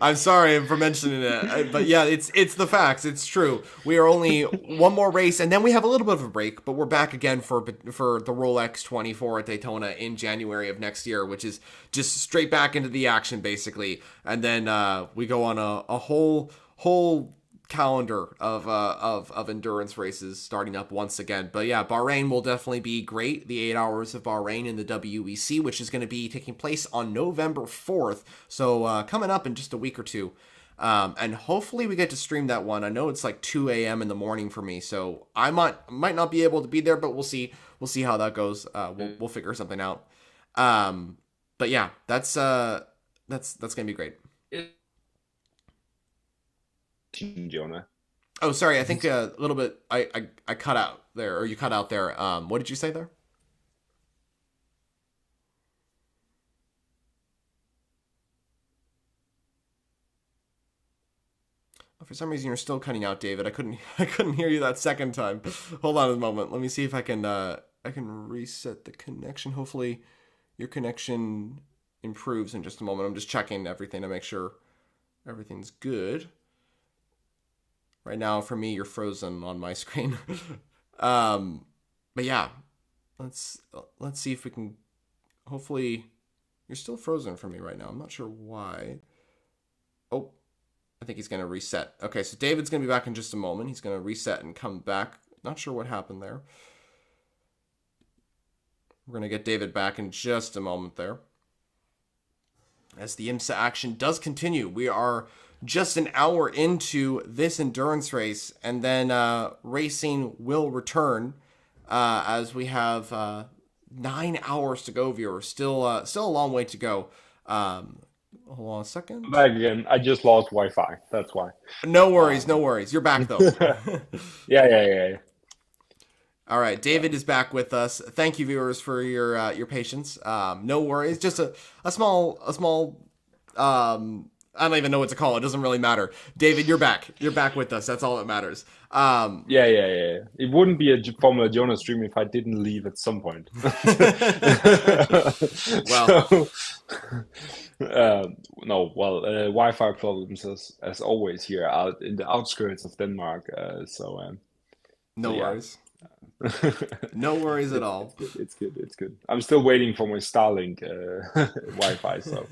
I'm sorry for mentioning it, but yeah, it's the facts. It's true. We are only one more race, and then we have a little bit of a break, but we're back again for the Rolex 24 at Daytona in January of next year, which is just straight back into the action basically. And then we go on a whole calendar of endurance races starting up once again. But yeah, Bahrain will definitely be great. The 8 Hours of Bahrain in the WEC, which is going to be taking place on November 4th. So coming up in just a week or two. And hopefully we get to stream that one. I know it's like 2 a.m. in the morning for me, so I might not be able to be there, but we'll see how that goes. We'll figure something out. But yeah, that's gonna be great. Jonah. Oh, sorry. I think a little bit. I cut out there, or you cut out there. What did you say there? Oh, for some reason, you're still cutting out, David. I couldn't hear you that second time. Hold on a moment. Let me see if I can reset the connection. Hopefully, your connection improves in just a moment. I'm just checking everything to make sure everything's good. Right now, for me, you're frozen on my screen. But yeah, let's see if we can. Hopefully, you're still frozen for me right now. I'm not sure why. Oh, I think he's gonna reset. Okay, so David's gonna be back in just a moment. He's gonna reset and come back. Not sure what happened there. We're gonna get David back in just a moment there. As the IMSA action does continue, we are just an hour into this endurance race, and then racing will return as we have 9 hours to go, viewers. Still a long way to go. Hold on a second. Back again. I just lost Wi-Fi. That's why. No worries. You're back though. Yeah. All right, David is back with us. Thank you, viewers, for your patience. No worries. Just a small. I don't even know what to call it. It doesn't really matter. David, you're back. You're back with us. That's all that matters. Yeah. It wouldn't be a formulajonah stream if I didn't leave at some point. Well, Wi-Fi problems as always here out in the outskirts of Denmark. No worries. No worries at all. It's good. I'm still waiting for my Starlink Wi-Fi. So.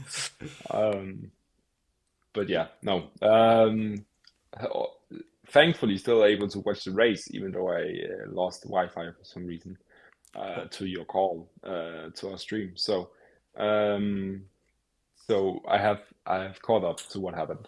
But yeah, no. Thankfully, still able to watch the race, even though I lost the Wi-Fi for some reason to your call to our stream. So I have caught up to what happened.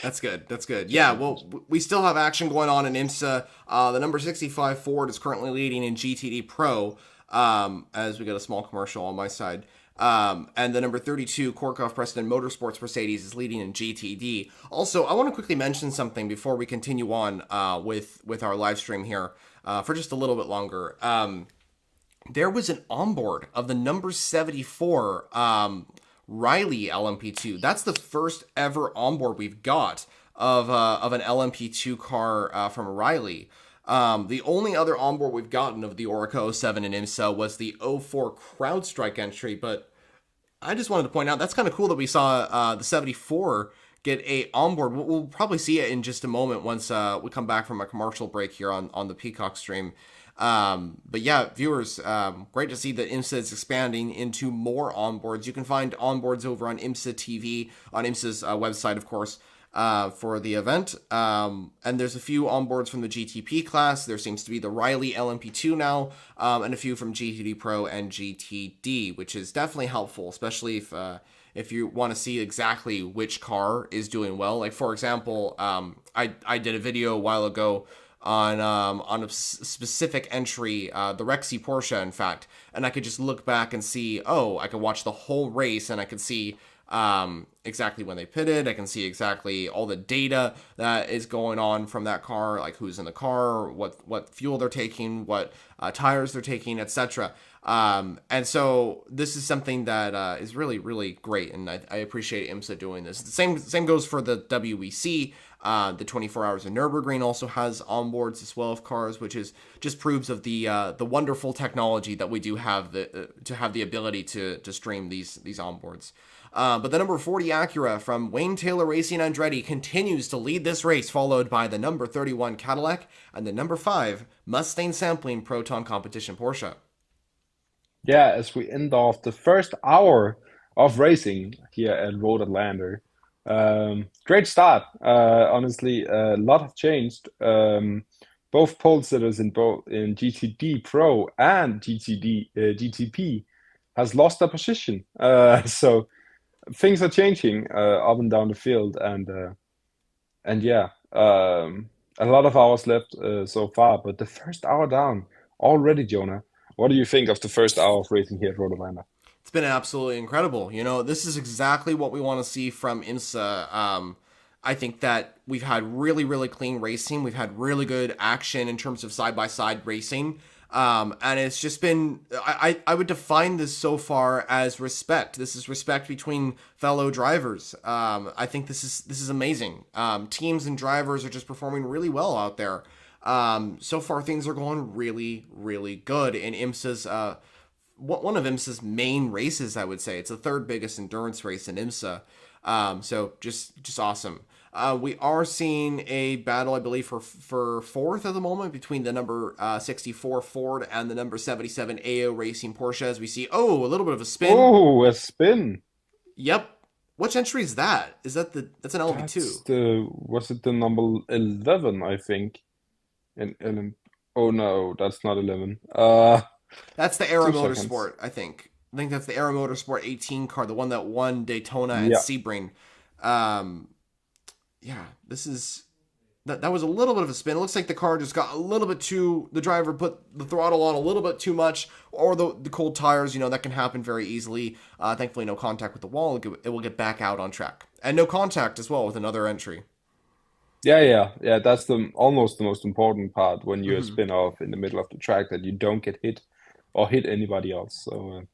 That's good. Yeah, well, we still have action going on in IMSA. The number 65 Ford is currently leading in GTD Pro as we get a small commercial on my side. And the number 32 Korkhoff Preston Motorsports Mercedes is leading in GTD. Also, I want to quickly mention something before we continue on with our live stream here for just a little bit longer. There was an onboard of the number 74 Riley LMP2. That's the first ever onboard we've got of an LMP2 car from Riley. The only other onboard we've gotten of the Orica 07 and IMSA was the 04 CrowdStrike entry, but I just wanted to point out that's kind of cool that we saw the 74 get a onboard. We'll probably see it in just a moment once we come back from a commercial break here on the Peacock stream. But yeah, viewers, great to see that IMSA is expanding into more onboards. You can find onboards over on IMSA TV, on IMSA's website, of course, for the event. And there's a few onboards from the GTP class. There seems to be the Riley LMP2 now, and a few from GTD Pro and GTD, which is definitely helpful, especially if you want to see exactly which car is doing well. Like, for example, I did a video a while ago on a specific entry, the Rexy Porsche, in fact, and I could just look back and see, I could watch the whole race, and I could see exactly when they pitted. I can see exactly all the data that is going on from that car, like who's in the car, what fuel they're taking, what tires they're taking, etc. And so this is something that is really, really great, and I appreciate IMSA doing this. The same goes for the WEC. The 24 Hours of Nürburgring also has onboards as well of cars, which is just proves of the wonderful technology that we do have to have the ability to stream these onboards. But the number 40 Acura from Wayne Taylor Racing Andretti continues to lead this race, followed by the number 31 Cadillac and the number 5 Mustang Sampling Proton Competition Porsche. Yeah, as we end off the first hour of racing here at Road Atlanta. Great start. Honestly, a lot have changed. Both pole sitters in GTD Pro and GTP has lost their position. So things are changing up and down the field, and yeah, a lot of hours left so far. But the first hour down already, Jonah. What do you think of the first hour of racing here at Road Atlanta? It's been absolutely incredible. This is exactly what we want to see from IMSA. I think that we've had really, really clean racing. We've had really good action in terms of side-by-side racing. And it's just been, I would define this so far as respect. This is respect between fellow drivers. I think this is amazing. Teams and drivers are just performing really well out there. So far things are going really, really good in IMSA's, one of IMSA's main races, I would say. It's the third biggest endurance race in IMSA. So just awesome. We are seeing a battle, I believe, for fourth at the moment between the number 64 Ford and the number 77 AO Racing Porsche. As we see, a little bit of a spin. Oh, a spin. Yep. Which entry is that? Is that that's an LMP2? Was it the number 11? I think. Oh no, that's not 11. That's the Aero Motorsport, I think. I think that's the Aero Motorsport 18 car, the one that won Daytona and Sebring. Yeah, this is that was a little bit of a spin. It looks like the car just got a little bit the driver put the throttle on a little bit too much, or the cold tires, that can happen very easily. Thankfully, no contact with the wall. It will get back out on track. And no contact as well with another entry. Yeah. That's almost the most important part when you spin off in the middle of the track, that you don't get hit or hit anybody else. So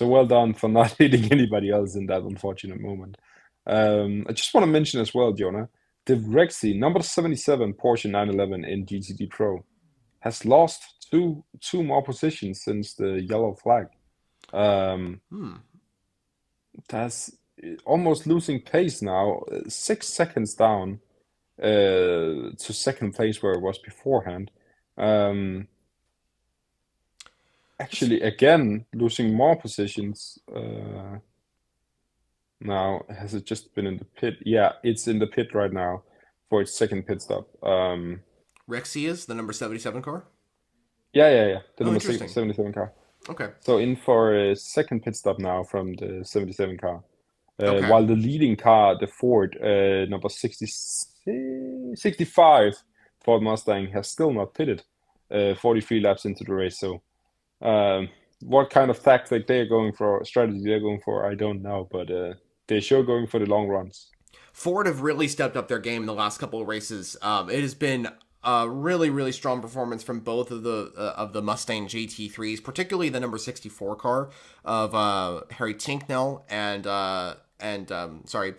well done for not hitting anybody else in that unfortunate moment. I just want to mention as well, Jonah, the Rexy number 77 Porsche 911 in GTD Pro has lost two more positions since the yellow flag. That's almost losing pace now. 6 seconds down to second place where it was beforehand. Actually, again, losing more positions. Now, has it just been in the pit? Yeah, it's in the pit right now for its second pit stop. Rexy is the number 77 car? Yeah. The number 77 car. Okay. So in for a second pit stop now from the 77 car. While the leading car, the Ford, number 65 Ford Mustang, has still not pitted 43 laps into the race. So what kind of tactic they're going for, strategy they're going for, I don't know. But they're sure going for the long runs. Ford have really stepped up their game in the last couple of races. It has been a really, really strong performance from both of the Mustang GT3s, particularly the number 64 car of Harry Tinknell and Mike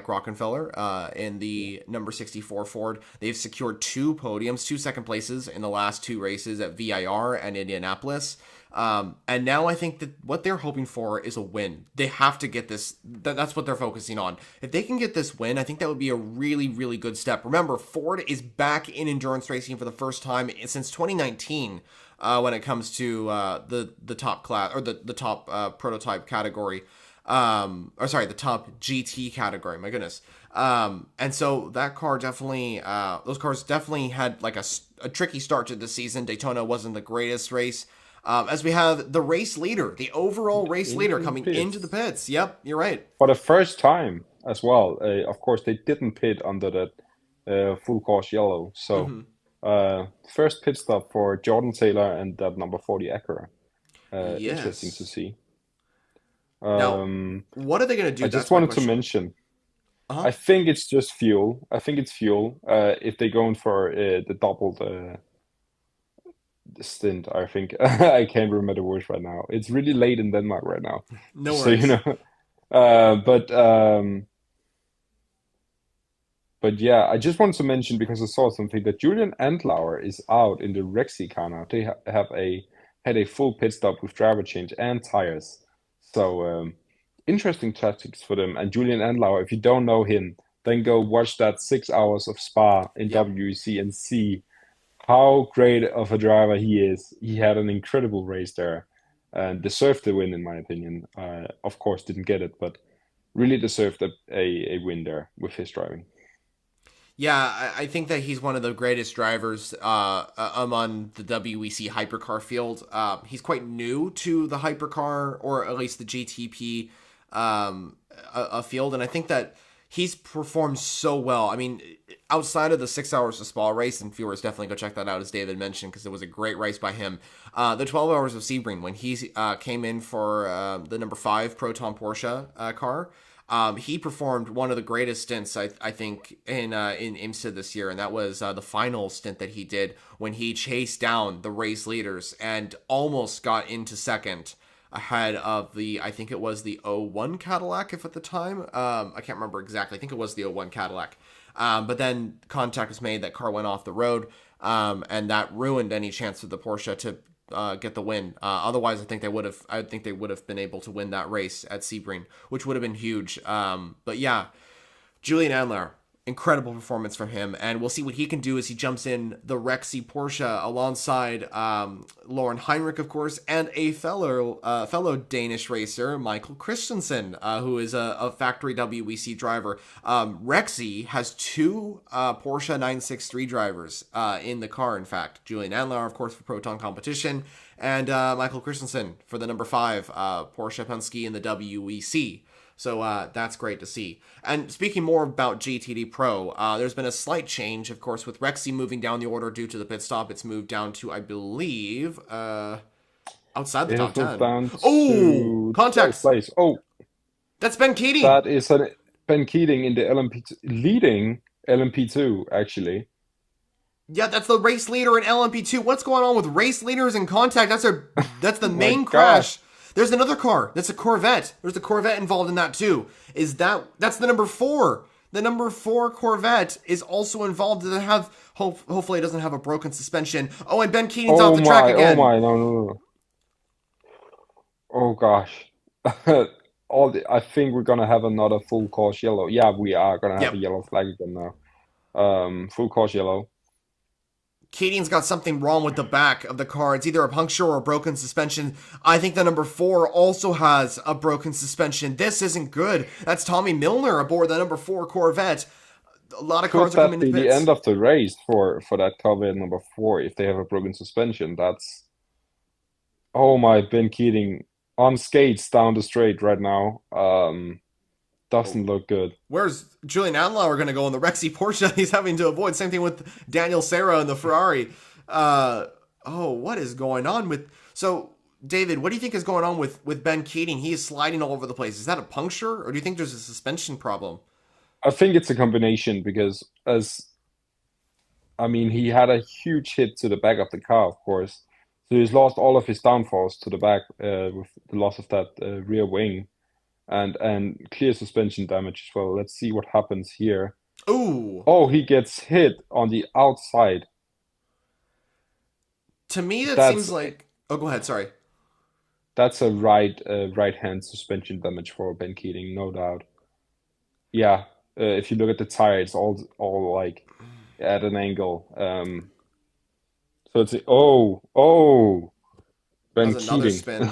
Rockenfeller, in the number 64 Ford. They've secured 2 podiums, 2 second places in the last 2 races at VIR and Indianapolis. And now I think that what they're hoping for is a win. They have to get this. That's what they're focusing on. If they can get this win, I think that would be a really, really good step. Remember, Ford is back in endurance racing for the first time since 2019 when it comes to the top class, or the top prototype category. The top GT category. My goodness. And so that car definitely, those cars definitely had like a tricky start to the season. Daytona wasn't the greatest race. As we have the race leader, the overall race leader coming into the pits. Yep, you're right. For the first time as well. Of course, they didn't pit under that full course yellow. So first pit stop for Jordan Taylor and that number 40 Acura. Interesting to Yes. see. Now, what are they going to do? I That's just my wanted to question. mention, Uh-huh. I think it's just fuel. I think it's fuel. If they're going for the doubled stint, I think I can't remember the words right now. It's really late in Denmark right now, No just so you worries. know. But yeah, I just wanted to mention because I saw something that Julian Andlauer is out in the Rexy car now. They have had a full pit stop with driver change and tires. So interesting tactics for them. And Julian Andlauer, if you don't know him, then go watch that 6 hours of Spa in Yep. WEC and see how great of a driver he is. He had an incredible race there and deserved the win, in my opinion. Of course, didn't get it, but really deserved a win there with his driving. Yeah, I think that he's one of the greatest drivers among the WEC hypercar field. He's quite new to the hypercar, or at least the GTP a field, and I think that he's performed so well. I mean, outside of the 6 hours of Spa race, and viewers definitely go check that out, as David mentioned, because it was a great race by him. The 12 hours of Sebring, when he came in for the number 5 Proton Porsche car. He performed one of the greatest stints, I think, in IMSA this year, and that was the final stint that he did when he chased down the race leaders and almost got into second ahead of I think it was the '01 Cadillac, if at the time. I can't remember exactly. I think it was the '01 Cadillac. But then contact was made, that car went off the road, and that ruined any chance of the Porsche to get the win. Otherwise, I think they would have. I think they would have been able to win that race at Sebring, which would have been huge. But yeah, Julian Adler, incredible performance from him, and we'll see what he can do as he jumps in the Rexy Porsche alongside Lauren Heinrich, of course, and a fellow Danish racer, Michael Christensen, who is a factory WEC driver. Rexy has 2 Porsche 963 drivers in the car. In fact, Julian Adler, of course, for Proton Competition, and Michael Christensen for the number 5 Porsche Penske in the WEC. So that's great to see. And speaking more about GTD Pro, there's been a slight change, of course, with Rexy moving down the order due to the pit stop. It's moved down to, I believe, outside the It top has moved 10. down Oh, to 12th contacts. place. Oh, That's Ben Keating. that is Ben Keating in the LMP2, leading LMP2, actually. Yeah, that's the race leader in LMP2. What's going on with race leaders in contact? That's the Oh my main gosh. crash. There's another car. That's a Corvette. There's a Corvette involved in that too. That's the number 4. The number 4 Corvette is also involved. Does it have hopefully it doesn't have a broken suspension. Oh, and Ben Keating's off the track Oh again. my, no, no, no. Oh gosh. I think we're gonna have another full course yellow. Yeah, we are gonna have a Yep. yellow flag again now. Full course yellow. Keating's got something wrong with the back of the car. It's either a puncture or a broken suspension. I think the number 4 also has a broken suspension. This isn't good. That's Tommy Milner aboard the number 4 Corvette. A lot of cars Could are coming that to be the end pits. of the race for that Corvette number 4 if they have a broken suspension? That's oh my, Ben Keating on skates down the straight right now. Oh, Doesn't look good. where's Julian Adlauer going to go in the Rexy Porsche? He's having to avoid. Same thing with Daniel Serra in the Ferrari. Uh, what is going on with? So, David, what do you think is going on with Ben Keating? He is sliding all over the place. Is that a puncture, or do you think there's a suspension problem? I think it's a combination because as I mean, he had a huge hit to the back of the car, of course. So he's lost all of his downforce to the back with the loss of that rear wing. and clear suspension damage as well. Let's see what happens here. Ooh. Oh, he gets hit on the outside. To me, that seems That's like. Oh, go ahead. Sorry. that's a right hand suspension damage for Ben Keating, no doubt. Yeah, if you look at the tire, it's all like at an angle. So it's oh That Ben was another Keating. spin.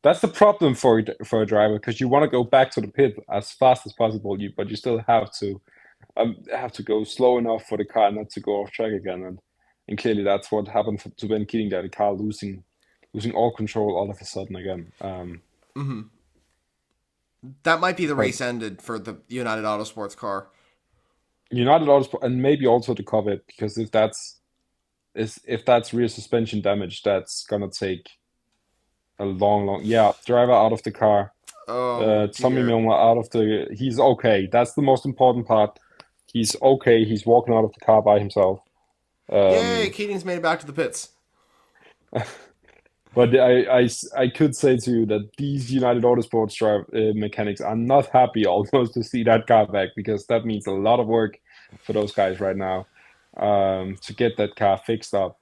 That's the problem for a driver because you want to go back to the pit as fast as possible, but you still have to go slow enough for the car not to go off track again, and clearly that's what happened to Ben Keating there. The car losing all control all of a sudden again. That might be the But race ended for the United Autosports car. United Autosport and maybe also the Corvette because if that's rear suspension damage, that's gonna take a long. Yeah, driver out of the car. Oh Tommy dear. Milner out of the. He's okay. That's the most important part. He's okay. He's walking out of the car by himself. Yay! Um, Keating's made it back to the pits. but I could say to you that these United Autosports mechanics are not happy almost to see that car back because that means a lot of work for those guys right now to get that car fixed up.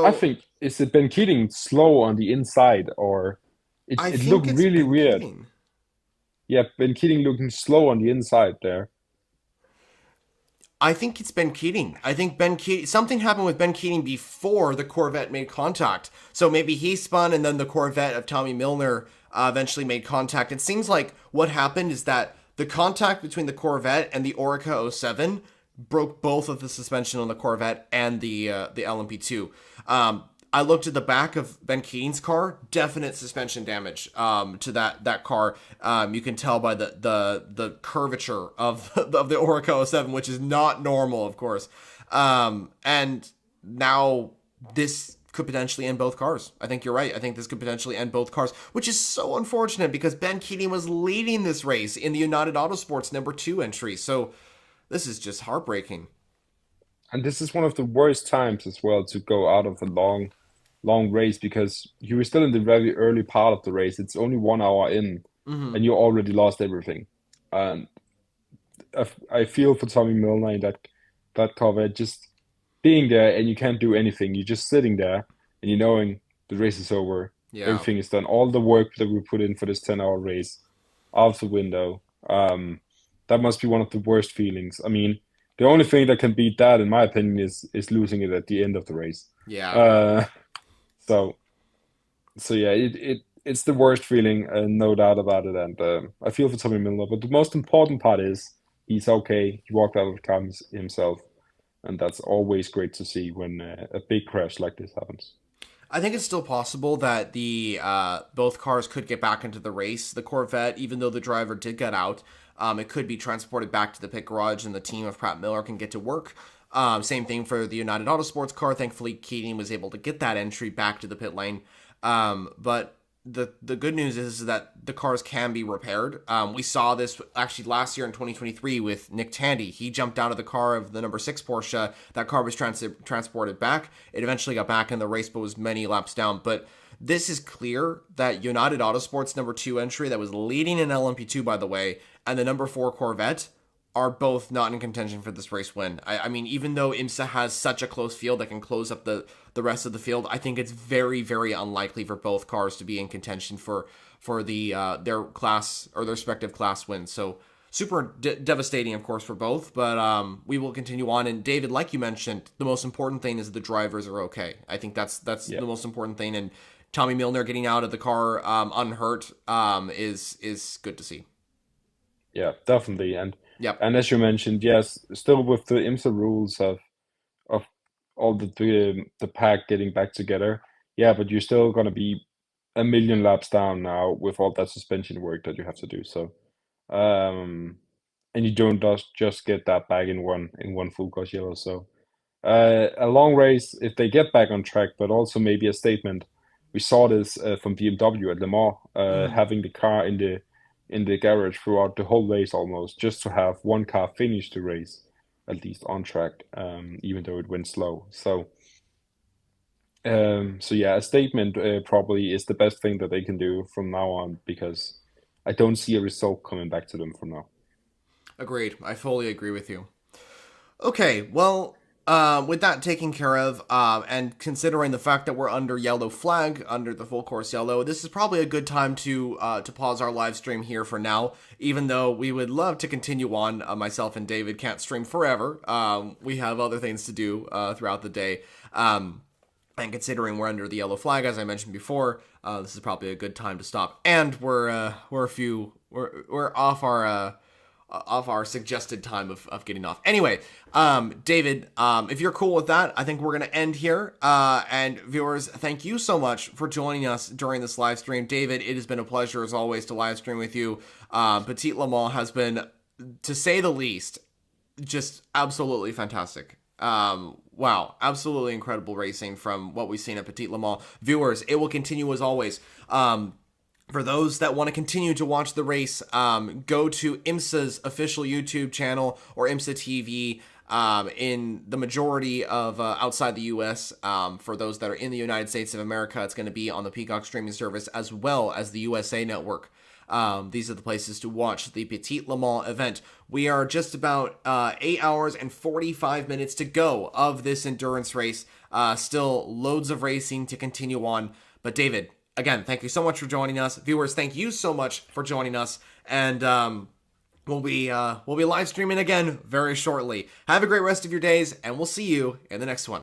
I So think is it Ben Keating slow on the inside or I it looked think it's really Ben weird. Keating. Yeah, Ben Keating looking slow on the inside there. I think it's Ben Keating. I think Ben Keating. Something happened with Ben Keating before the Corvette made contact. So maybe he spun, and then the Corvette of Tommy Milner eventually made contact. It seems like what happened is that the contact between the Corvette and the Orica 07 broke both of the suspension on the Corvette and the LMP2. I looked at the back of Ben Keating's car, definite suspension damage to that car. You can tell by the curvature of the Orica 07, which is not normal, of course. And now this could potentially end both cars. I think you're right. I think this could potentially end both cars, which is so unfortunate because Ben Keating was leading this race in the United Autosports #2 entry. So this is just heartbreaking. And this is one of the worst times as well to go out of a long race because you were still in the very early part of the race. It's only 1 hour in, and you already lost everything. And I feel for Tommy Milner in that cover, just being there and you can't do anything. You're just sitting there and you knowing the race is over, Yeah. everything is done. All the work that we put in for this 10-hour race out the window. That must be one of the worst feelings. I mean, the only thing that can beat that, in my opinion, is losing it at the end of the race. Yeah. Uh, so so yeah, it's the worst feeling, no doubt about it. And I feel for Tommy Miller, but the most important part is he's okay. He walked out of the car himself, and that's always great to see when a big crash like this happens. I think it's still possible that the both cars could get back into the race. The Corvette, even though the driver did get out, it could be transported back to the pit garage, and the team of Pratt Miller can get to work. Same thing for the United Autosports car. Thankfully, Keating was able to get that entry back to the pit lane. But the good news is that the cars can be repaired. We saw this actually last year in 2023 with Nick Tandy. He jumped out of the car of the #6 Porsche. That car was transported back. It eventually got back in the race, but was many laps down. But this is clear that United Autosports #2 entry that was leading in LMP2, by the way, and the #4 Corvette are both not in contention for this race win. I mean, even though IMSA has such a close field that can close up the rest of the field, I think it's very, very unlikely for both cars to be in contention for the their class or their respective class wins. So super devastating, of course, for both. But we will continue on. And David, like you mentioned, the most important thing is the drivers are okay. I think that's Yeah, the most important thing. And Tommy Milner getting out of the car unhurt is good to see. yeah, definitely. Yep. And as you mentioned, yes, still with the IMSA rules of all the pack getting back together. Yeah, but you're still gonna be a million laps down now with all that suspension work that you have to do. So um, and you don't just get that back in one full course yellow. So a long race if they get back on track, but also maybe a statement. We saw this from BMW at Le Mans, Mhm. having the car in the garage throughout the whole race almost, just to have one car finish the race at least on track, even though it went slow. So So yeah, a statement probably is the best thing that they can do from now on because I don't see a result coming back to them from now. Agreed. I fully agree with you. Okay, well, with that taken care of, and considering the fact that we're under yellow flag, under the full course yellow, this is probably a good time to pause our live stream here for now. Even though we would love to continue on, myself and David can't stream forever. We have other things to do throughout the day. And considering we're under the yellow flag, as I mentioned before, this is probably a good time to stop. And we're off our suggested time of getting off. Anyway, David, if you're cool with that, I think we're going to end here. And viewers, thank you so much for joining us during this live stream. David, it has been a pleasure as always to live stream with you. Petit Le Mans has been, to say the least, just absolutely fantastic. Wow, absolutely incredible racing from what we've seen at Petit Le Mans. Viewers, it will continue as always. For those that want to continue to watch the race, go to IMSA's official YouTube channel or IMSA TV. In the majority of outside the U.S., for those that are in the United States of America, it's going to be on the Peacock streaming service as well as the USA Network. These are the places to watch the Petit Le Mans event. We are just about 8 hours and 45 minutes to go of this endurance race. Still loads of racing to continue on. But David, again, thank you so much for joining us. Viewers, thank you so much for joining us. And we'll be live streaming again very shortly. Have a great rest of your days, and we'll see you in the next one.